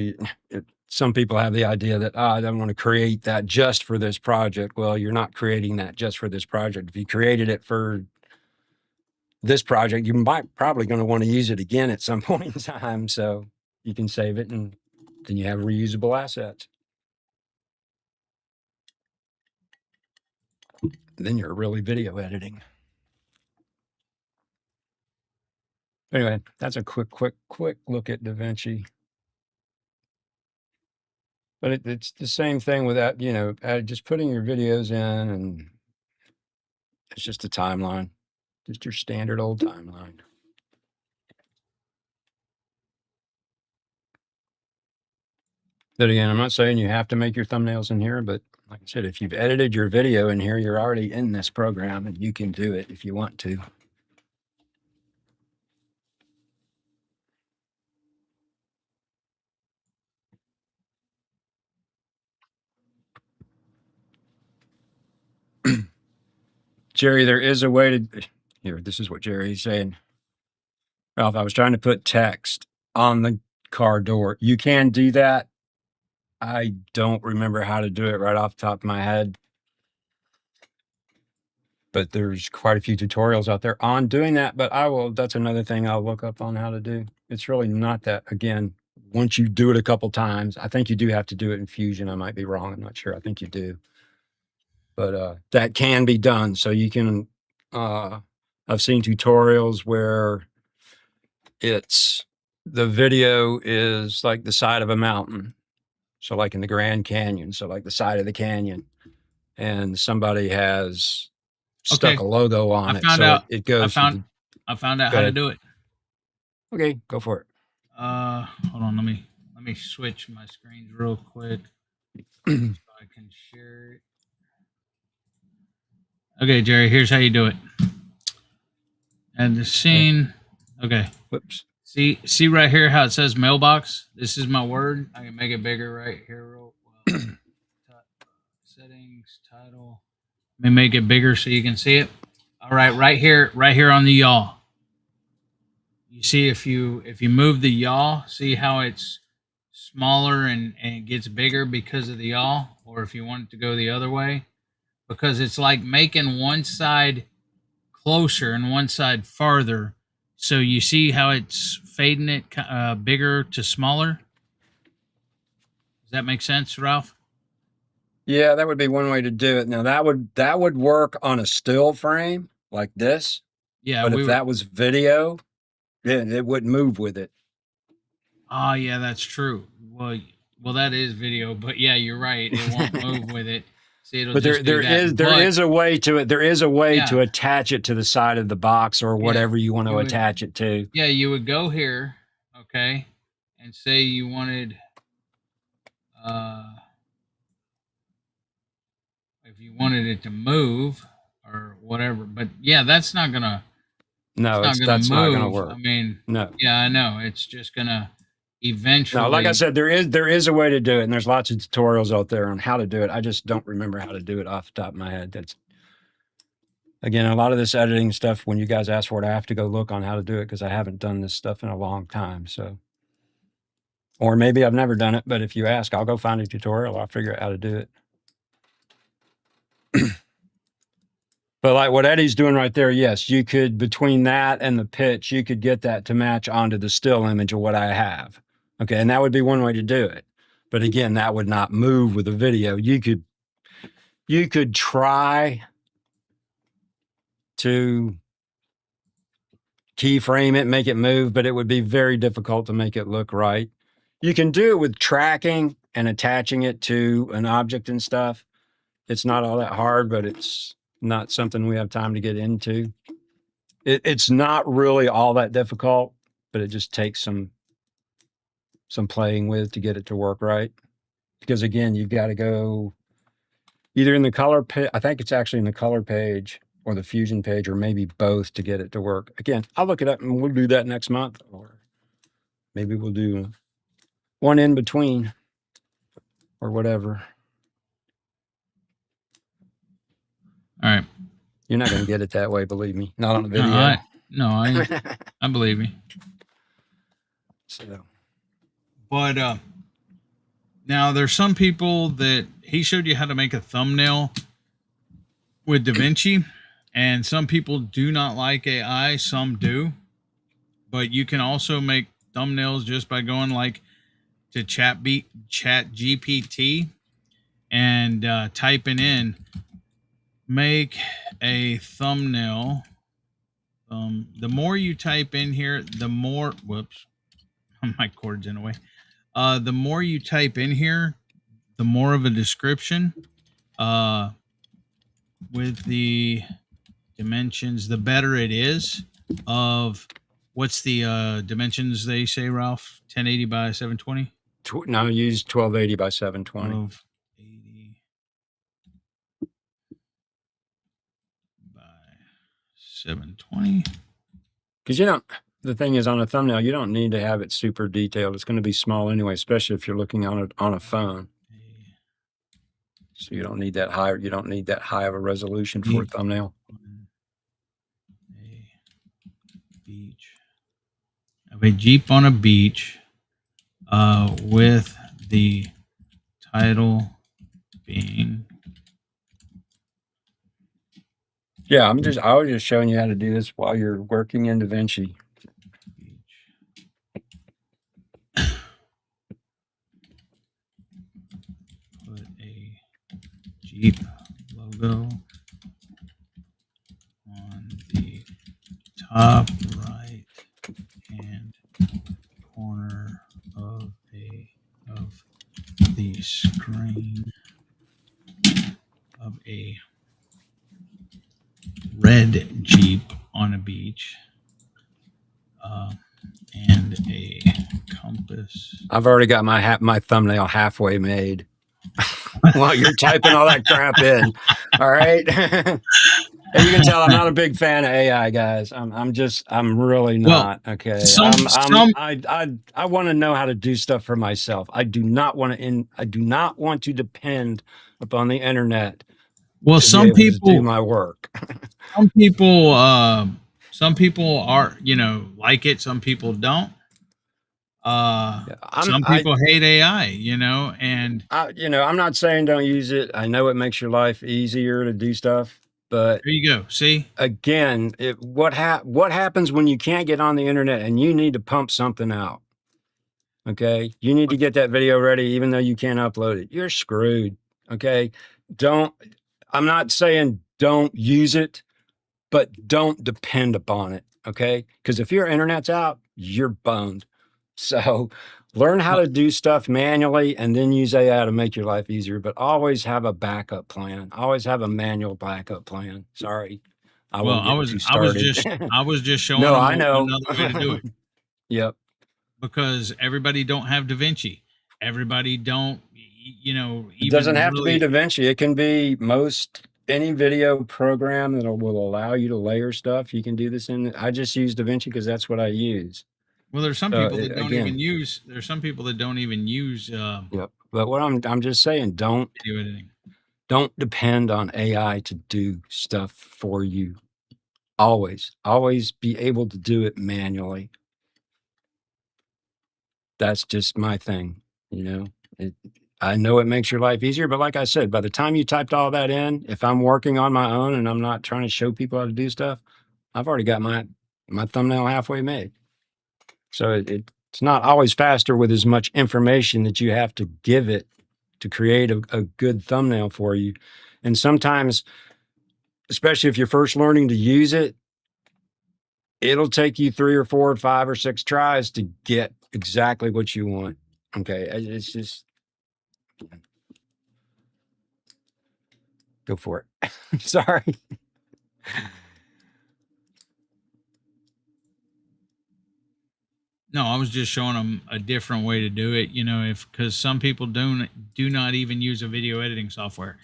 some people have the idea that, I don't want to create that just for this project. Well, you're not creating that just for this project. If you created it for this project, you might probably going to want to use it again at some point in time. So you can save it and then you have reusable assets. Then you're really video editing. Anyway, that's a quick look at DaVinci. But it's the same thing with that, just putting your videos in, and it's just a timeline, just your standard old timeline. But again, I'm not saying you have to make your thumbnails in here, but like I said, if you've edited your video in here, you're already in this program and you can do it if you want to. Jerry, there is a way to, here, this is what Jerry's saying. Ralph, I was trying to put text on the car door. You can do that. I don't remember how to do it right off the top of my head. But there's quite a few tutorials out there on doing that. But that's another thing I'll look up on how to do. It's really not that, again, once you do it a couple times, I think you do have to do it in Fusion. I might be wrong. I'm not sure. I think you do. But that can be done. So you can, I've seen tutorials where the video is like the side of a mountain. So like in the Grand Canyon, so like the side of the canyon, and somebody has stuck a logo on it. So it goes. I found out how to do it. Okay, go for it. Hold on. Let me switch my screens real quick so I can share it. Okay, Jerry, here's how you do it. And the scene. Okay. Whoops. See right here how it says mailbox. This is my word. I can make it bigger right here. Real well. Settings, title. Let me make it bigger so you can see it. All right, right here on the yaw. You see if you move the yaw, see how it's smaller and it gets bigger because of the yaw, or if you want it to go the other way, because it's like making one side closer and one side farther. So you see how it's fading it bigger to smaller. Does that make sense, Ralph? Yeah, that would be one way to do it. Now that would work on a still frame like this. Yeah, But if that was video, then it wouldn't move with it. Oh, yeah, that's true. Well, that is video, but yeah, you're right. It won't move with it. See, it'll But just there do that. is a way to it. There is a way Yeah. to attach it to the side of the box or whatever you want to attach it to. Yeah, you would go here, okay, and say you wanted, if you wanted it to move or whatever. But yeah, that's not gonna. No, that's not gonna move. work. I mean, no. Yeah, I know. It's just gonna eventually. No, like I said, there is a way to do it, and there's lots of tutorials out there on how to do it. I just don't remember how to do it off the top of my head. That's again, a lot of this editing stuff. When you guys ask for it, I have to go look on how to do it because I haven't done this stuff in a long time. So, or maybe I've never done it. But if you ask, I'll go find a tutorial. I'll figure out how to do it. But like what Eddie's doing right there, yes, you could, between that and the pitch, you could get that to match onto the still image of what I have. Okay, and that would be one way to do it. But again, that would not move with the video. You could try to keyframe it, make it move, but it would be very difficult to make it look right. You can do it with tracking and attaching it to an object and stuff. It's not all that hard, but it's not something we have time to get into. It's not really all that difficult, but it just takes some playing with to get it to work right. Because again, you've got to go either in the color I think it's actually in the color page or the Fusion page, or maybe both to get it to work. Again, I'll look it up and we'll do that next month, or maybe we'll do one in between or whatever. All right. You're not going to get it that way, believe me. Not on the video. I believe you. So, but now there's some people that he showed you how to make a thumbnail with DaVinci, and some people do not like AI. Some do, but you can also make thumbnails just by going like to Chat GPT and typing in make a thumbnail. The more you type in here, the more whoops, my cord's in the way. The more you type in here, the more of a description with the dimensions, the better it is. Of what's the dimensions they say, Ralph? 1080 by 720? No, use 1280 by 720. 1280 by 720. Because the thing is, on a thumbnail, you don't need to have it super detailed. It's going to be small anyway, especially if you're looking on a phone. So you don't need that high. You don't need that high of a resolution for a thumbnail. A Jeep on a beach, with the title being. Yeah, I was just showing you how to do this while you're working in DaVinci. Put a Jeep logo on the top right hand corner of the screen of a red Jeep on a beach, and a compass. I've already got my thumbnail halfway made while you're typing all that crap in. All right. And you can tell I'm not a big fan of AI, guys. I'm really Well, not. Okay. some I want to know how to do stuff for myself. I do not want to depend upon the internet well, to be able to do my work. some people, some people are, like it. Some people don't. Yeah, Some people hate AI, and I'm not saying don't use it. I know it makes your life easier to do stuff, but there you go. See, again, what happens when you can't get on the internet and you need to pump something out? Okay, you need to get that video ready, even though you can't upload it. You're screwed. Okay, don't. I'm not saying don't use it, but don't depend upon it. Okay, because if your internet's out, you're boned. So learn how well, to do stuff manually and then use AI to make your life easier, but always have a backup plan. Always have a manual backup plan. Sorry, I well, won't get too started. I was just showing No, them I know. another way to do it Yep. because everybody don't have DaVinci. Everybody don't, It doesn't even have to be really. DaVinci. It can be any video program that will allow you to layer stuff. You can do this in. I just use DaVinci because that's what I use. Well, there's some So people that don't even again, use. There's some people that don't even use yep. But what I'm just saying, video editing. don't depend on AI to do stuff for you. Always be able to do it manually. That's just my thing, you know. I know it makes your life easier, but like I said, by the time you typed all that in, if I'm working on my own and I'm not trying to show people how to do stuff, I've already got my thumbnail halfway made. So it's not always faster with as much information that you have to give it to create a good thumbnail for you. And sometimes, especially if you're first learning to use it, it'll take you 3 or 4 or 5 or 6 tries to get exactly what you want. Okay, it's just go for it. Sorry. No, I was just showing them a different way to do it. Because some people do not even use a video editing software.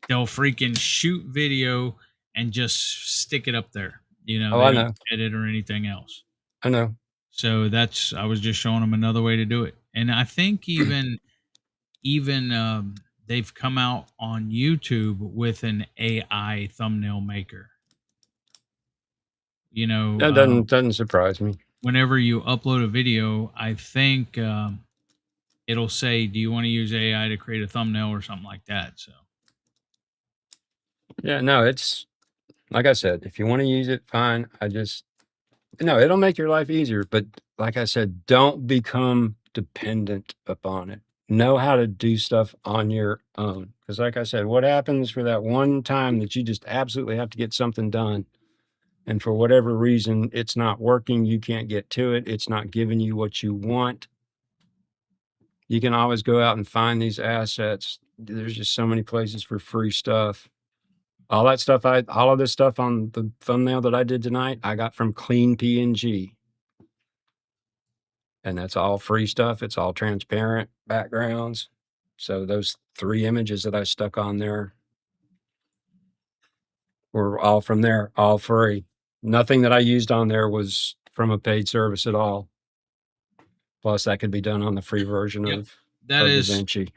They'll freaking shoot video and just stick it up there. Oh, They I don't know. edit or anything else. I know. So I was just showing them another way to do it. And I think even they've come out on YouTube with an AI thumbnail maker. That doesn't surprise me. Whenever you upload a video, I think it'll say, "Do you want to use AI to create a thumbnail or something like that?" So Yeah, no, it's like I said, if you want to use it, fine. No, it'll make your life easier, but like I said, don't become dependent upon it. Know how to do stuff on your own. Because like I said, what happens for that one time that you just absolutely have to get something done, and for whatever reason it's not working, you can't get to it, it's not giving you what you want, you can always go out and find these assets. There's just so many places for free stuff. All of this stuff on the thumbnail that I did tonight, I got from Clean PNG. And that's all free stuff. It's all transparent backgrounds. So those 3 images that I stuck on there were all from there, all free. Nothing that I used on there was from a paid service at all. Plus, that could be done on the free version yep, of that is DaVinci.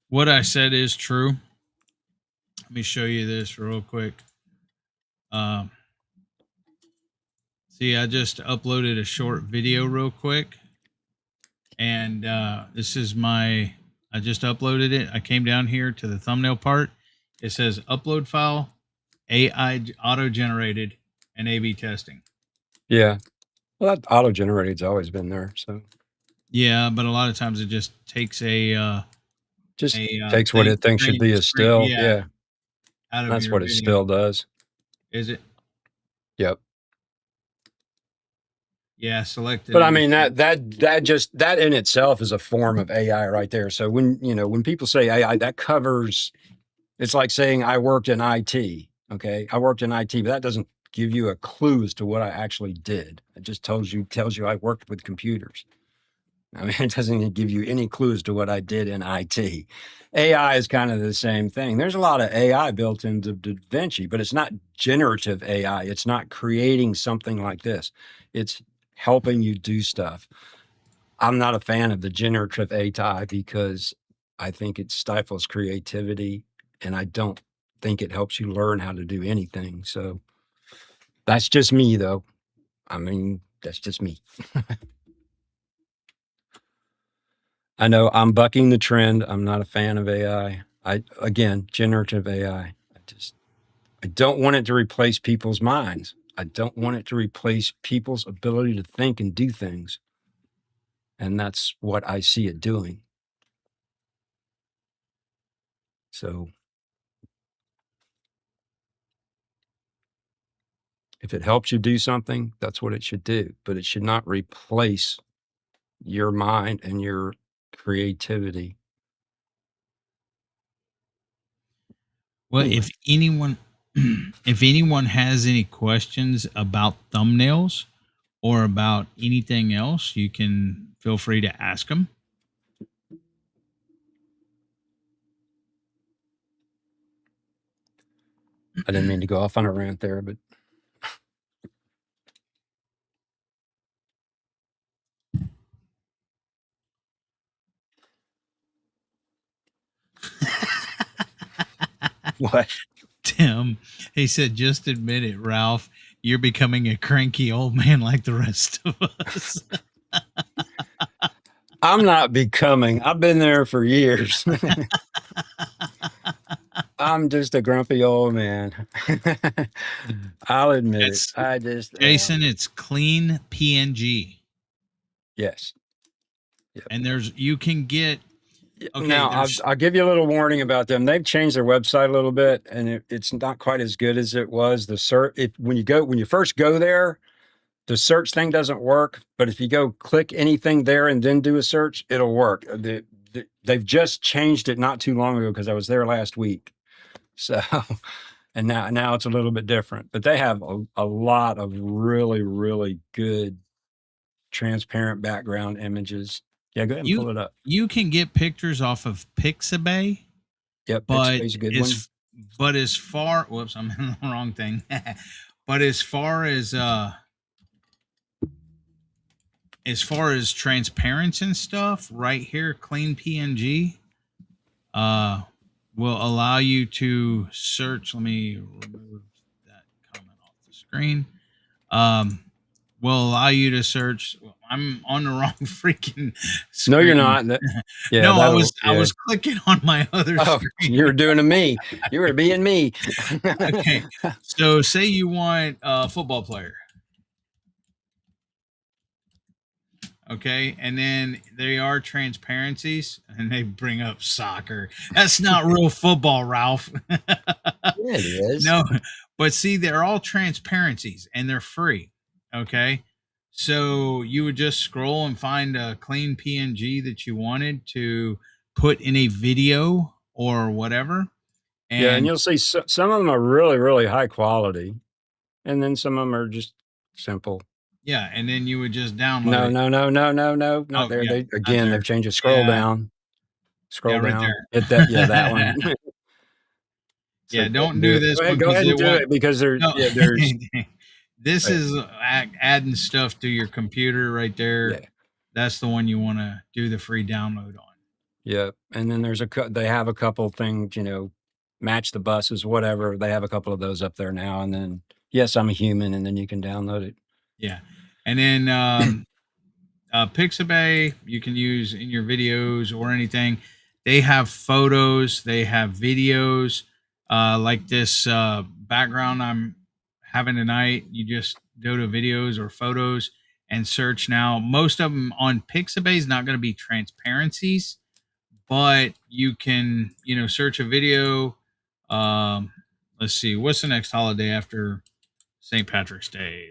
what I said is true. Let me show you this real quick. See, I just uploaded a short video real quick, and this is I just uploaded it. I came down here to the thumbnail part. It says upload file, AI auto generated, and A/B testing. Yeah. Well, that auto generated's always been there. So yeah, but a lot of times it just takes just takes what it thinks should be a still. Yeah. Out of That's your what it video. still does. Is it? Yep. Yeah, selected. But I mean that in itself is a form of AI right there. So when people say AI, that covers. It's like saying I worked in IT. Okay, I worked in IT, but that doesn't give you a clue as to what I actually did. It just tells you I worked with computers. I mean, it doesn't give you any clues to what I did in IT. AI is kind of the same thing. There's a lot of AI built into DaVinci, but it's not generative AI. It's not creating something like this. It's helping you do stuff. I'm not a fan of the generative AI because I think it stifles creativity, and I don't think it helps you learn how to do anything. So that's just me, though. I mean, that's just me. I know I'm bucking the trend. I'm not a fan of AI. Again, generative AI. I don't want it to replace people's minds. I don't want it to replace people's ability to think and do things. And that's what I see it doing. So if it helps you do something, that's what it should do, but it should not replace your mind and your creativity. Well, Anyway. if anyone has any questions about thumbnails or about anything else, you can feel free to ask them. I didn't mean to go off on a rant there, but what? Tim, he said, just admit it, Ralph. You're becoming a cranky old man like the rest of us. I'm not becoming. I've been there for years. I'm just a grumpy old man. I'll admit It's, it. I just Jason, it's clean PNG. yes. Yep. And you can get. Okay, now I'll give you a little warning about them. They've changed their website a little bit, and it's not quite as good as it was. The search, when you first go there, the search thing doesn't work. But if you go click anything there and then do a search, it'll work. They've just changed it not too long ago because I was there last week. So, and now it's a little bit different. But they have a lot of really, really good transparent background images. Yeah, go ahead and pull it up. You can get pictures off of Pixabay. Yep, but Pixabay's a good one. But as far, whoops, I'm in the wrong thing. But as far as transparency and stuff, right here, clean PNG will allow you to search. Let me remove that comment off the screen. Will allow you to search. I'm on the wrong freaking screen. No, you're not. Yeah, no, I was clicking on my other screen. You were doing to me. You were being me. Okay. So say you want a football player. Okay. And then they are transparencies and they bring up soccer. That's not real football, Ralph. Yeah, it is. No, but see, they're all transparencies and they're free. Okay. So you would just scroll and find a clean PNG that you wanted to put in a video or whatever. And you'll see some of them are really, really high quality. And then some of them are just simple. Yeah. And then you would just download No. Not there. Yeah, they've changed it. Scroll down. Scroll down. Right hit that. Yeah, that one. So yeah, don't do this. Go ahead and do it because there's. This is adding stuff to your computer right there. Yeah. That's the one you want to do the free download on. Yeah, and then they have a couple things, match the buses, whatever. They have a couple of those up there now, and then yes, I'm a human, and then you can download it. Yeah, and then Pixabay you can use in your videos or anything. They have photos, they have videos, like this background I'm having tonight. You just go to videos or photos and search. Now, most of them on Pixabay is not going to be transparencies, but you can, search a video. Let's see, what's the next holiday after St. Patrick's Day?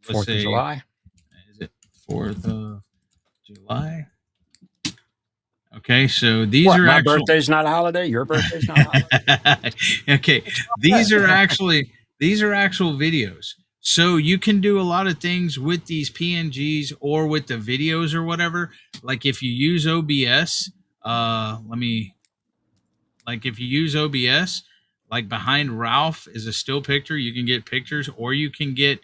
4th of July. Is it 4th of July? Okay, so these are my birthday's not a holiday. Your birthday's not a holiday. Okay, these are actual videos. So you can do a lot of things with these PNGs or with the videos or whatever. Like if you use OBS, let me like if you use OBS, like behind Ralph is a still picture, you can get pictures, or you can get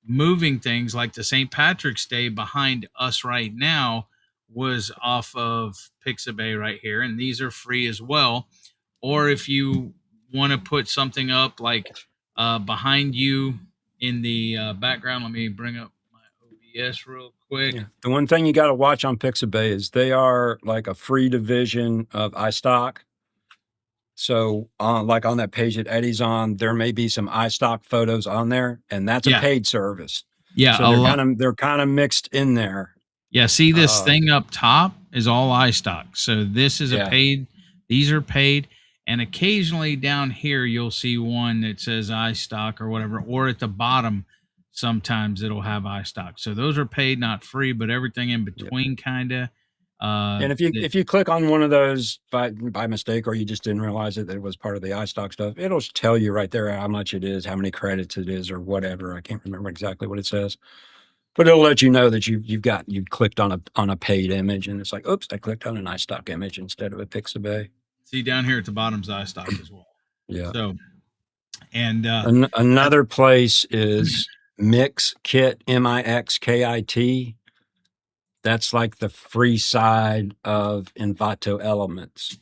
moving things like the St. Patrick's Day behind us right now was off of Pixabay right here, and these are free as well. Or if you want to put something up like behind you in the background, let me bring up my OBS real quick. Yeah. The one thing you got to watch on Pixabay is they are like a free division of iStock. So, like on that page that Eddie's on, there may be some iStock photos on there, and that's a Yeah, paid service. yeah, So a lot. they're kind of mixed in there. Yeah, see this Uh, thing up top is all iStock. So this is a yeah, paid, these are paid. And occasionally down here, you'll see one that says iStock or whatever, or at the bottom, sometimes it'll have iStock. So those are paid, not free, but everything in yeah. between kind of. And if you click on one of those by mistake, or you just didn't realize that it was part of the iStock stuff, it'll tell you right there how much it is, how many credits it is, or whatever. I can't remember exactly what it says, but it'll let you know that you've clicked on a paid image, and it's like, oops, I clicked on an iStock image instead of a Pixabay. see down here at the bottom's iStock as well. Yeah. So, and Another place is Mixkit, Mixkit. That's like the free side of Envato Elements.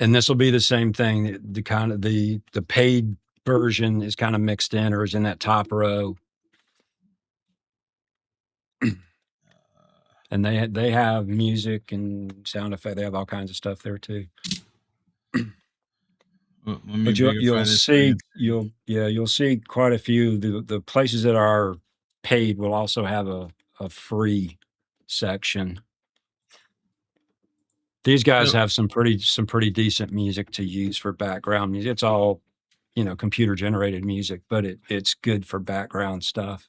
And this will be the same thing. The kind of the paid version is kind of mixed in, or is in that top row. And they have music and sound effect. They have all kinds of stuff there too. let me But bigify this for you. you'll see quite a few. The places that are paid will also have a free section. These guys So, have some pretty decent music to use for background music. It's all, computer generated music, but it's good for background stuff.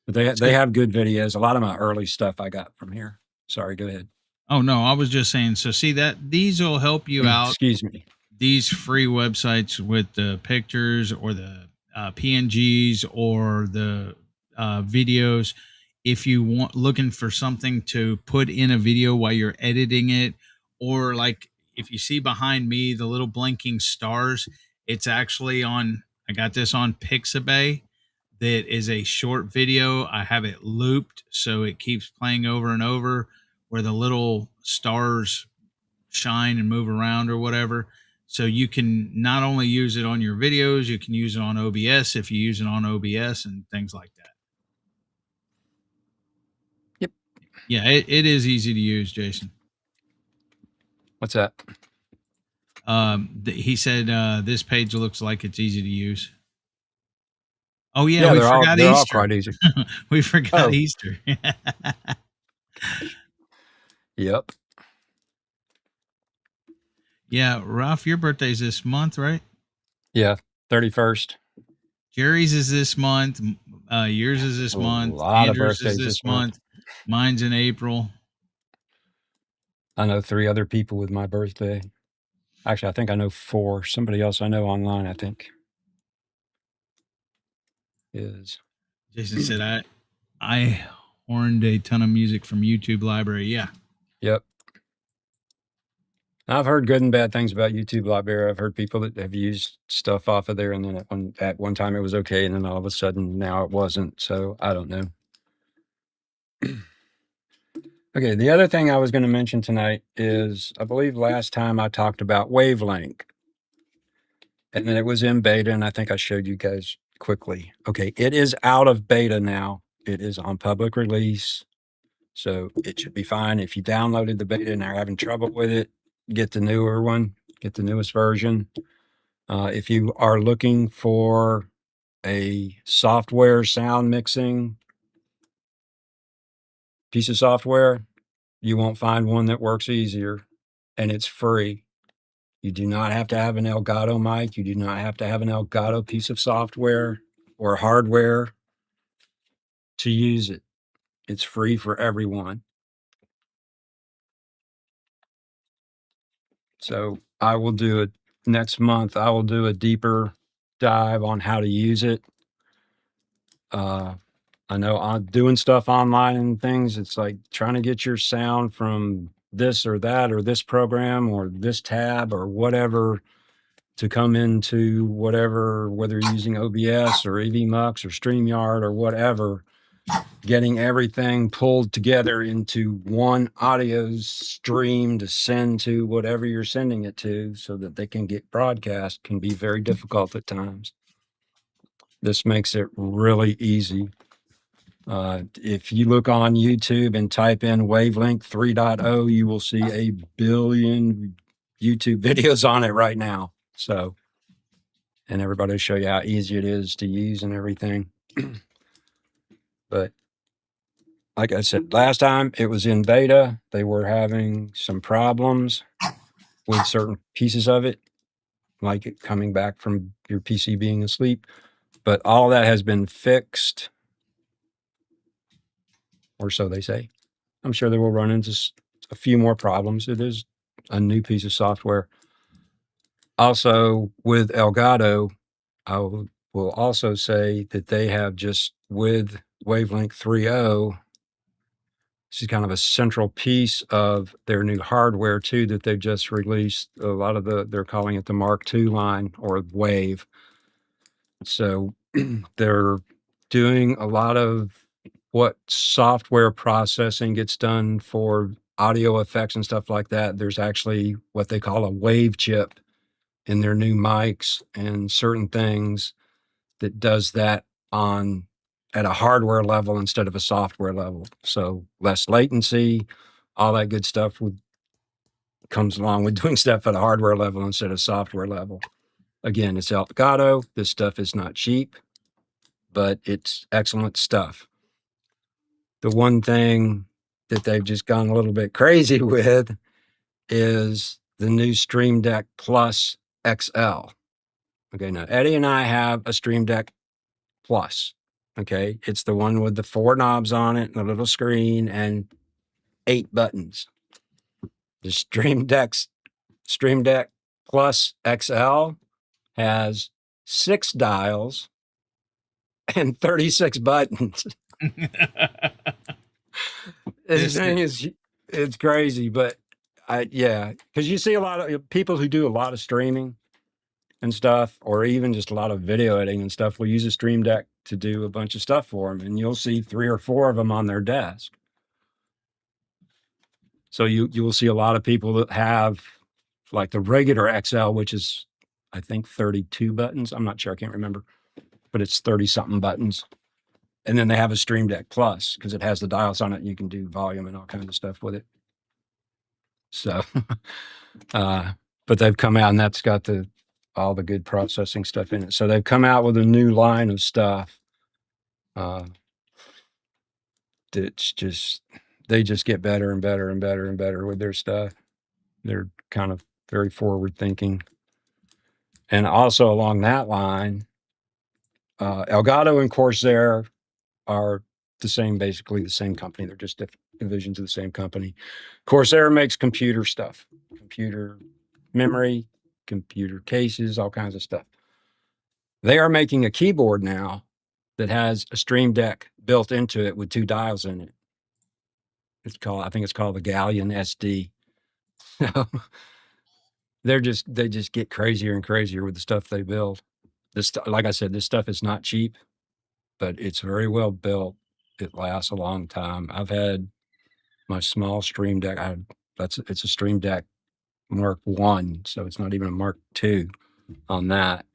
But they have good videos. A lot of my early stuff I got from here. Sorry, go ahead. oh no, I was just saying. So see that these will help you out, Excuse me. these free websites with the pictures or the PNGs or the videos. If you want looking for something to put in a video while you're editing it, or like if you see behind me the little blinking stars, it's actually on. I got this on Pixabay. That is a short video. I have it looped so it keeps playing over and over, where the little stars shine and move around or whatever. So you can not only use it on your videos, you can use it on OBS if you use it on OBS and things like that. Yep. Yeah, it is easy to use, Jason. What's that? He said this page looks like it's easy to use. Oh yeah, Yeah, we forgot they're all Easter. quite easy. We forgot Oh. Easter. Yep. Yeah, Ralph, your birthday's this month, right? Yeah. 31st. Jerry's is this month. Yours is this A month. lot of Andrew's is birthdays this this month. month. Mine's in April. I know 3 other people with my birthday. Actually, I think I know 4. Somebody else I know online, I think, is. Jason said, I horned a ton of music from YouTube library. Yeah. Yep. I've heard good and bad things about YouTube Library. I've heard people that have used stuff off of there, and then at one time it was okay, and then all of a sudden now it wasn't. So I don't know. Okay, the other thing I was going to mention tonight is, I believe last time I talked about Wavelink, and then it was in beta, and I think I showed you guys quickly. Okay, it is out of beta now. It is on public release, so it should be fine. If you downloaded the beta and are having trouble with it, get the newer one, get the newest version. If you are looking for a software sound mixing piece of software, you won't find one that works easier, and it's free. You do not have to have an Elgato mic. You do not have to have an Elgato piece of software or hardware to use it. It's free for everyone. So I will do next month I will do a deeper dive on how to use it. I know I'm doing stuff online and things. It's like trying to get your sound from this or that or this program or this tab or whatever to come into whatever, whether you're using OBS or AVMux or StreamYard or whatever, getting everything pulled together into one audio stream to send to whatever you're sending it to so that they can get broadcast can be very difficult at times. This makes it really easy. If you look on YouTube and type in Wavelength 3.0, you will see a billion YouTube videos on it right now. So, and everybody will show you how easy it is to use and everything. But like I said, last time it was in beta, they were having some problems with certain pieces of it, like it coming back from your PC being asleep. But all that has been fixed, or so they say. I'm sure they will run into a few more problems. It is a new piece of software. Also, with Elgato, I will also say that they have just with Wavelength 3.0, this is kind of a central piece of their new hardware too that they've just released. A lot of they're calling it the Mark II line or Wave. So they're doing a lot of what software processing gets done for audio effects and stuff like that. There's actually what they call a wave chip in their new mics and certain things that does that on at a hardware level instead of a software level. So less latency, all that good stuff comes along with doing stuff at a hardware level instead of software level. Again, it's Elgato. This stuff is not cheap, but it's excellent stuff. The one thing that they've just gone a little bit crazy with is the new Stream Deck Plus XL. Okay, now Eddie and I have a Stream Deck Plus. Okay, it's the one with the 4 knobs on it and a little screen and 8 buttons. The Stream Deck Plus XL has 6 dials and 36 buttons. This thing is, it's crazy, but yeah, because you see a lot of people who do a lot of streaming and stuff, or even just a lot of video editing and stuff, will use a Stream Deck to do a bunch of stuff for them, and you'll see 3 or 4 of them on their desk. So you will see a lot of people that have like the regular XL, which is I think 32 buttons. I'm not sure, I can't remember, but it's 30 something buttons. And then they have a Stream Deck Plus because it has the dials on it and you can do volume and all kinds of stuff with it. So, but they've come out and that's got all the good processing stuff in it. So they've come out with a new line of stuff. It's just, they just get better and better and better and better with their stuff. They're kind of very forward thinking. And also along that line, Elgato and Corsair are the same, basically the same company. They're just different divisions of the same company. Corsair makes computer stuff, computer memory, computer cases, all kinds of stuff. They are making a keyboard now that has a Stream Deck built into it with 2 dials in it. I think it's called the Galleon SD. They just get crazier and crazier with the stuff they build. Like I said, this stuff is not cheap, but it's very well built. It lasts a long time. I've had my small Stream Deck. It's a Stream Deck Mark I, so it's not even a Mark II on that.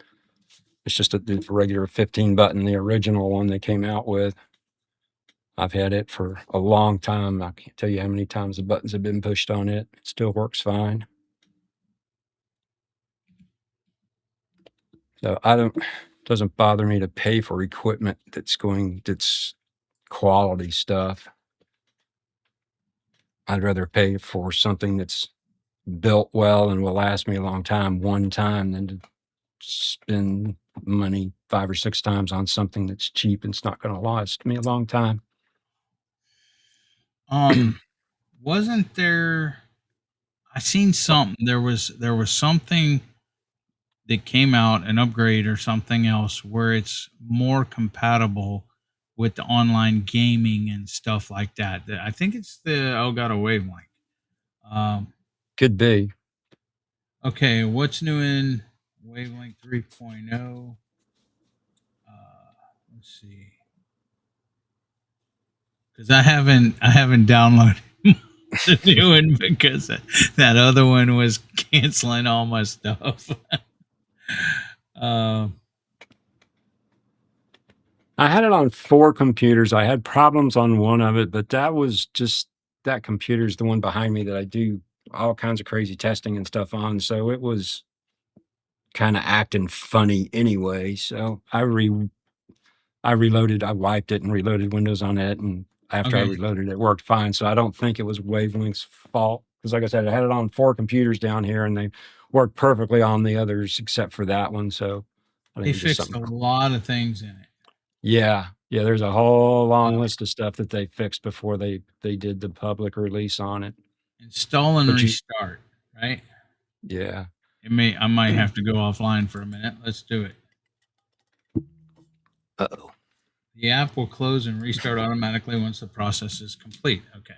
It's just a regular 15 button, the original one they came out with. I've had it for a long time. I can't tell you how many times the buttons have been pushed on it. It still works fine. So doesn't bother me to pay for equipment that's quality stuff. I'd rather pay for something that's built well and will last me a long time one time than to spend money 5 or 6 times on something that's cheap and it's not going to last me a long time. Wasn't there? I seen something. There was something that came out, an upgrade or something else, where it's more compatible with the online gaming and stuff like that. I think it's the Elgato Wavelength. Um, Could be. okay, what's new in Wavelength 3.0? Let's see, because I haven't downloaded the new one because that other one was canceling all my stuff. uh, I had it on 4 computers. I had problems on one of it, but that was just that computer's the one behind me that I do all kinds of crazy testing and stuff on. So it was kind of acting funny anyway. So I reloaded, I wiped it and reloaded Windows on it. And after I okay, reloaded, it worked fine. So I don't think it was Wavelength's fault. Because like I said, I had it on 4 computers down here and they worked perfectly on the others except for that one. So I they think it's just fixed something. a lot of things in it. Yeah. Yeah. There's a whole long Uh, list of stuff that they fixed before they did the public release on it. Install and But you, restart, right? yeah. I might have to go offline for a minute. Let's do it. Uh-oh. The app will close and restart automatically once the process is complete. Okay.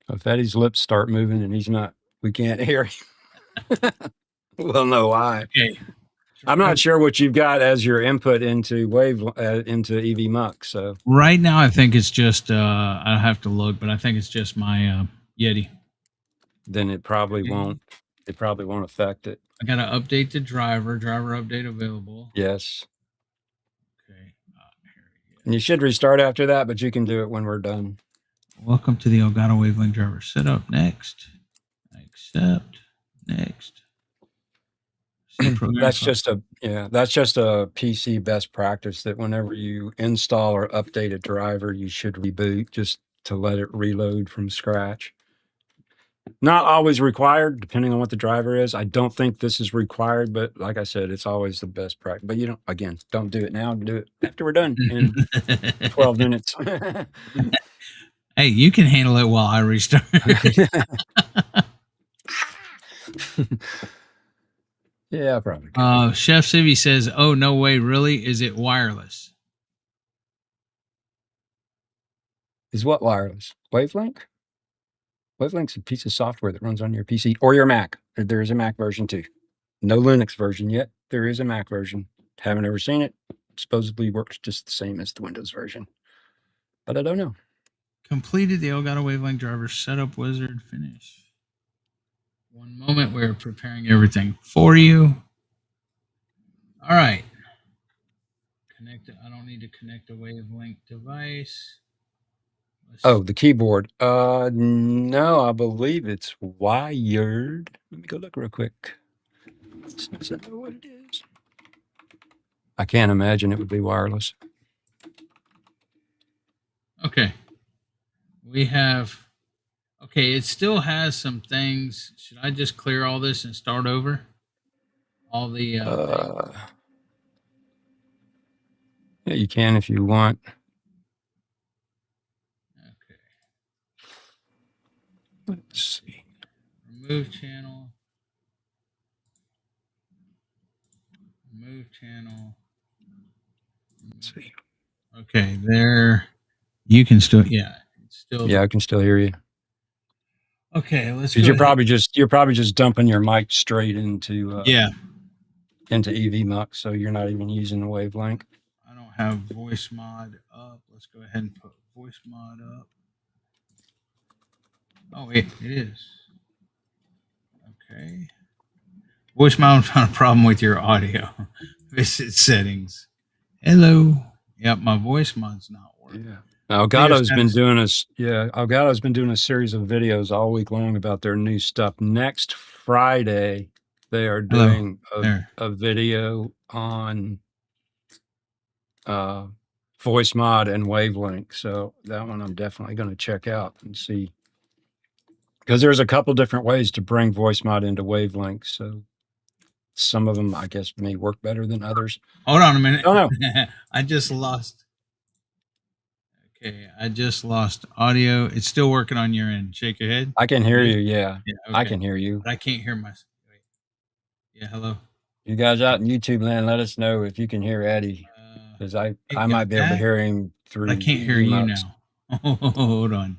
If Eddie's lips start moving and he's not, we can't hear him. We'll know why. Okay. I'm not sure what you've got as your input into into EV Mux. So Right now, I think it's just I have to look, but I think it's just my Yeti. then it probably Okay. won't. It probably won't affect it. I gotta update the driver. Driver update available. Yes. Okay. Here we go. And you should restart after that, but you can do it when we're done. Welcome to the Elgato Wavelength driver setup. Next. Accept. Next. That's just a PC best practice that whenever you install or update a driver, you should reboot just to let it reload from scratch. Not always required, depending on what the driver is. I don't think this is required, but like I said, it's always the best practice. But don't do it now. Do it after we're done in 12 minutes. Hey, you can handle it while I restart. Yeah, probably. Chef Civvy says, "Oh no way, really? Is it wireless?" Is what wireless? Wavelength? Wavelength's a piece of software that runs on your PC or your Mac. There is a Mac version too. No Linux version yet. There is a Mac version. Haven't ever seen it. Supposedly works just the same as the Windows version, but I don't know. Completed the Elgato Wavelength driver setup wizard. Finish. One moment, we're preparing everything for you. All right. Connect. I don't need to connect a Wavelength device. Oh, the keyboard. No, I believe it's wired. Let me go look real quick. Since I know what it is. I can't imagine it would be wireless. Okay. We have. Okay, it still has some things. Should I just clear all this and start over? All the. Yeah, you can if you want. Okay. Let's see. Remove channel. Remove channel. Let's see. Okay, there. You can still. Yeah. It's still. Yeah, I can still hear you. Okay, let's go. You're probably just dumping your mic straight into into EV Mux, so you're not even using the Wavelength. I don't have voice mod up. Let's go ahead and put voice mod up. Oh wait, it is. Okay. Voice mod found a problem with your audio. Visit settings. Hello. Yep, my voice mod's not working. Yeah. Elgato's been doing Elgato's been doing a series of videos all week long about their new stuff. Next Friday, they are doing a video on voice mod and Wavelength. So that one I'm definitely going to check out and see, because there's a couple different ways to bring voice mod into Wavelength. So some of them, I guess, may work better than others. Hold on a minute. Oh no, I just lost. Okay, I just lost audio. It's still working on your end. Shake your head. I can hear It is? you. Yeah, Yeah, I okay. can hear you. But I can't hear my. Wait. Yeah, hello. You guys out in YouTube land, let us know if you can hear Eddie, because I It got might be able to that, hear him but I through can't hear you VMux. now. Hold on.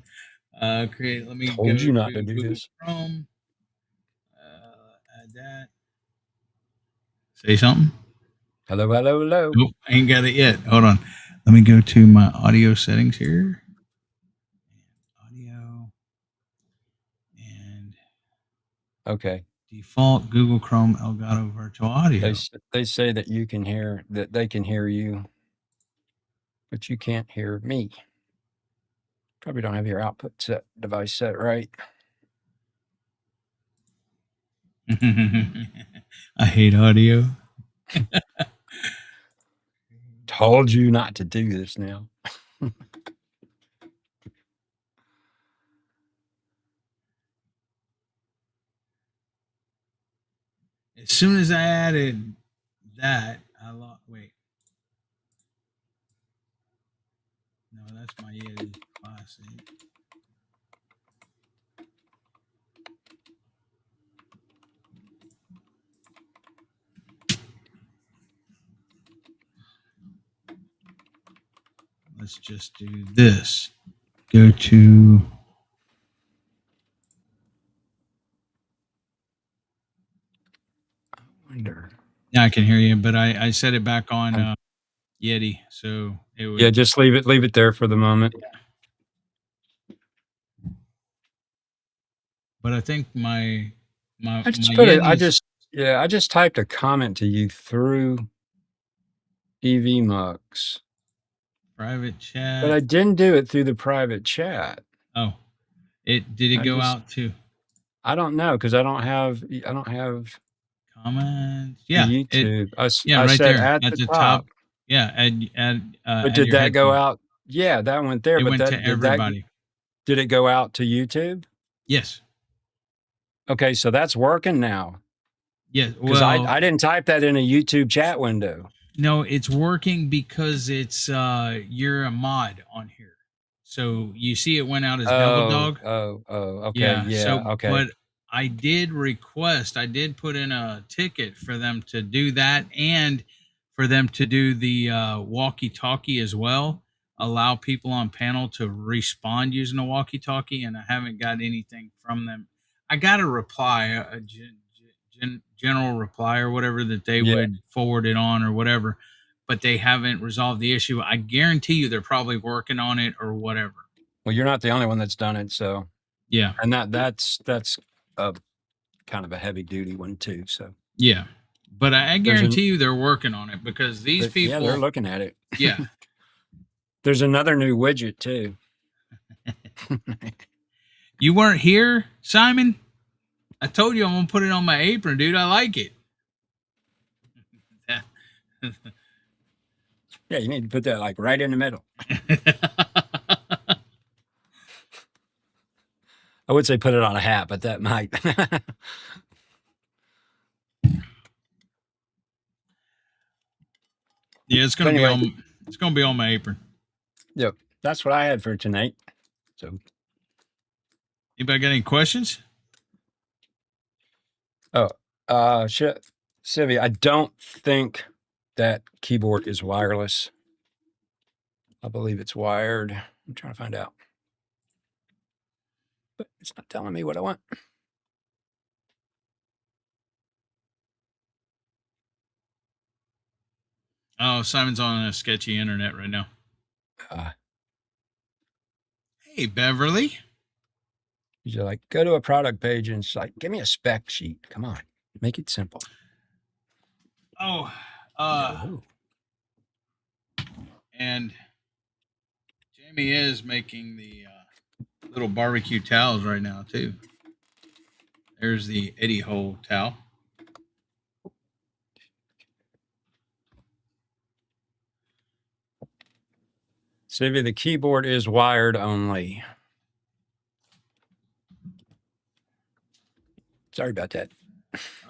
Create. Let me go Told you not to to do Google this. Chrome. Add that. Say something. Hello, hello, hello. Nope, I ain't got it yet. Hold on. Let me go to my audio settings here. Audio and Okay. default Google Chrome Elgato Virtual Audio. They say that you can hear that they can hear you, but you can't hear me. Probably don't have your output set device set right. I hate audio. Told you not to do this now. As soon as I added that, I lost. Wait. No, that's my Yeti Classic. Let's just do this. Go to. Wonder. Yeah, I can hear you, but I set it back on Yeti, so it would. Yeah, just leave it there for the moment. But I think my I just my put it. Yeti's I just typed a comment to you through EVMux, private chat. but I didn't do it through the private chat. Oh, did it go out to I don't know because I don't have comments? Yeah, YouTube. I right said there at at the the top. top. Yeah, add But add did your that go headphone. out? Yeah, that went there. It But went to everybody. did it go out to YouTube? Yes. Okay, so that's working now. Yeah. Because Well, I didn't type that in a YouTube chat window. no, it's working because it's you're a mod on here. So you see it went out as Devil Dog. Okay, yeah, okay. But I did put in a ticket for them to do that and for them to do the walkie-talkie as well. Allow people on panel to respond using a walkie-talkie, and I haven't got anything from them. I got a reply, general reply or whatever that they would forward it on or whatever, but they haven't resolved the issue. I guarantee you they're probably working on it or whatever. Well, you're not the only one that's done it, so yeah, and that's a kind of a heavy duty one too. So yeah, but I guarantee you they're working on it because these people, yeah, they're looking at it. yeah. There's another new widget too. You weren't here, Simon? I told you I'm gonna put it on my apron, dude. I like it. Yeah, you need to put that like right in the middle. I would say put it on a hat, but that might. Yeah, it's gonna be on my apron. Yep, that's what I had for tonight. So, anybody got any questions? Sylvia, I don't think that keyboard is wireless. I believe it's wired. I'm trying to find out, but it's not telling me what I want. Oh, Simon's on a sketchy internet right now. Hey, Beverly. You're like, go to a product page and it's like, give me a spec sheet. Come on, make it simple. Oh, and Jamie is making the little barbecue towels right now too. There's the Eddie hole towel. Sylvia, the keyboard is wired only. Sorry about that.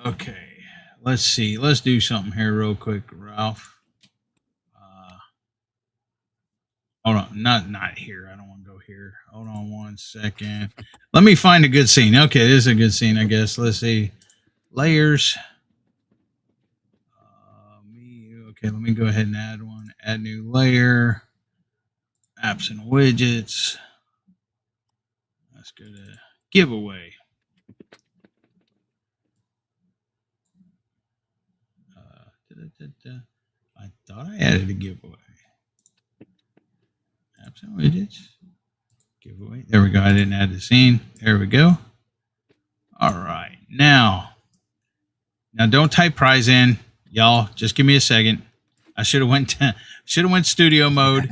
Okay, let's see. Let's do something here real quick, Ralph. Hold on, not here. I don't want to go here. Hold on one second. Let me find a good scene. Okay, this is a good scene, I guess. Let's see. Layers. Okay, let me go ahead and add one. Add new layer. Apps and widgets. Let's go to giveaway. I thought I added a giveaway. Apps and widgets. Giveaway. There we go. I didn't add the scene. There we go. All right. Now don't type prize in, y'all. Just give me a second. I should have went studio mode.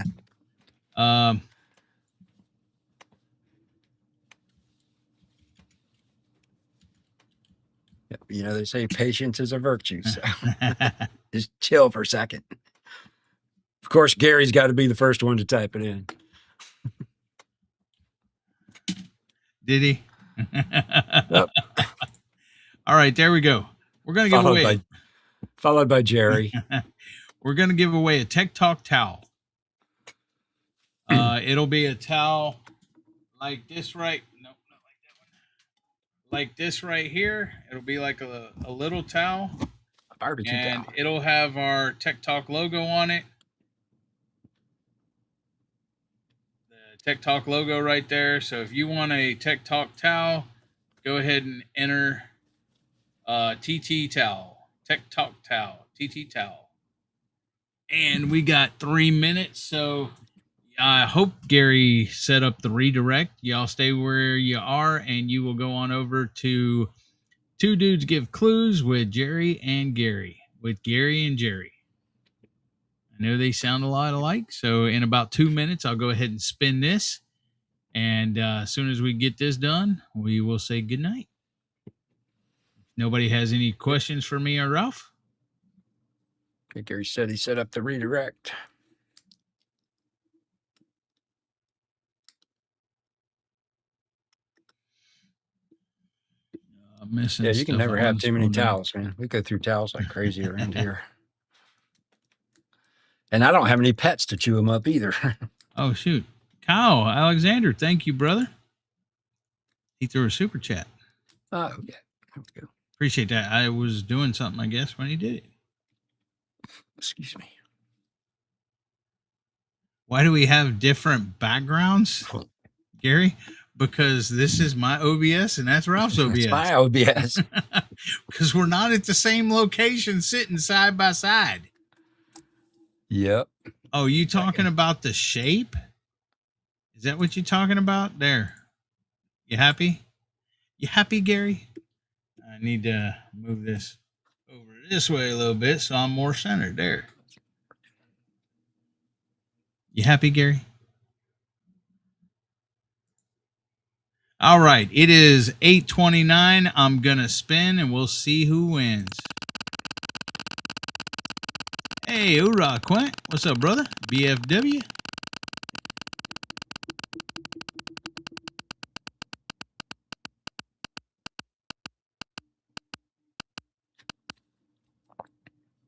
You know, they say patience is a virtue. So just chill for a second. Of course, Gary's got to be the first one to type it in. Did he? Yep. All right, there we go. We're going to give away. Followed by Jerry. We're going to give away a Tech Talk towel. It'll be a towel like this, right? No, not like that one. Like this right here. It'll be like a little towel. A barbecue and towel. It'll have our Tech Talk logo on it. The Tech Talk logo right there. So if you want a Tech Talk towel, go ahead and enter TT towel. Tech Talk towel. TT towel. And we got 3 minutes, so I hope Gary set up the redirect. Y'all stay where you are, and you will go on over to Two Dudes Give Clues with Jerry and Gary. With Gary and Jerry. I know they sound a lot alike, so in about 2 minutes, I'll go ahead and spin this. And as soon as we get this done, we will say goodnight. Nobody has any questions for me or Ralph? Gary said he set up the redirect. Missing yeah, you can never have too many down. towels, man. We go through towels like crazy around here. And I don't have any pets to chew them up either. Oh, shoot. Kyle Alexander, thank you, brother. He threw a super chat. Oh, yeah. There we go. Appreciate that. I was doing something, I guess, when he did it. Excuse me. Why do we have different backgrounds, Gary? Because this is my OBS and that's Ralph's OBS. That's my OBS. Because we're not at the same location sitting side by side. Yep. Oh, you talking about the shape? Is that what you're talking about? There. You happy? You happy, Gary? I need to move this over this way a little bit so I'm more centered. There. You happy, Gary? All right. It is 8:29. I'm going to spin and we'll see who wins. Hey, hoorah, Quint. What's up, brother? BFW.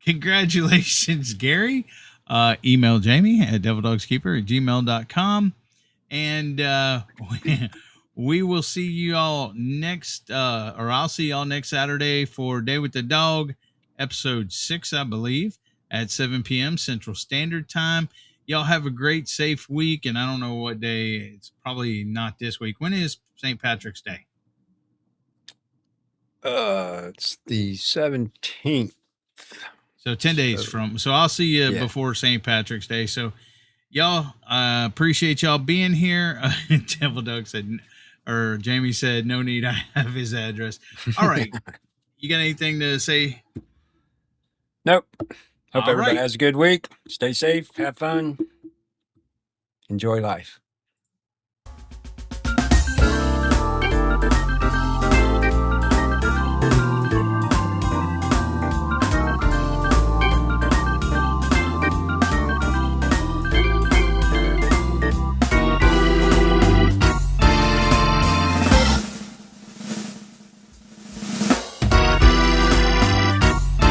Congratulations, Gary. Email Jamie at devildogskeeper@gmail.com. And we will see you all next, or I'll see y'all next Saturday for Day with the Dog, episode 6, I believe, at 7 p.m. Central Standard Time. Y'all have a great, safe week. And I don't know what day. It's probably not this week. When is St. Patrick's Day? It's the 17th. So 10 days from. So I'll see you before St. Patrick's Day. So y'all, appreciate y'all being here. Devil Dog said, or Jamie said, no need. I have his address. All right. You got anything to say? Nope. Hope everybody has a good week. Stay safe. Have fun. Enjoy life.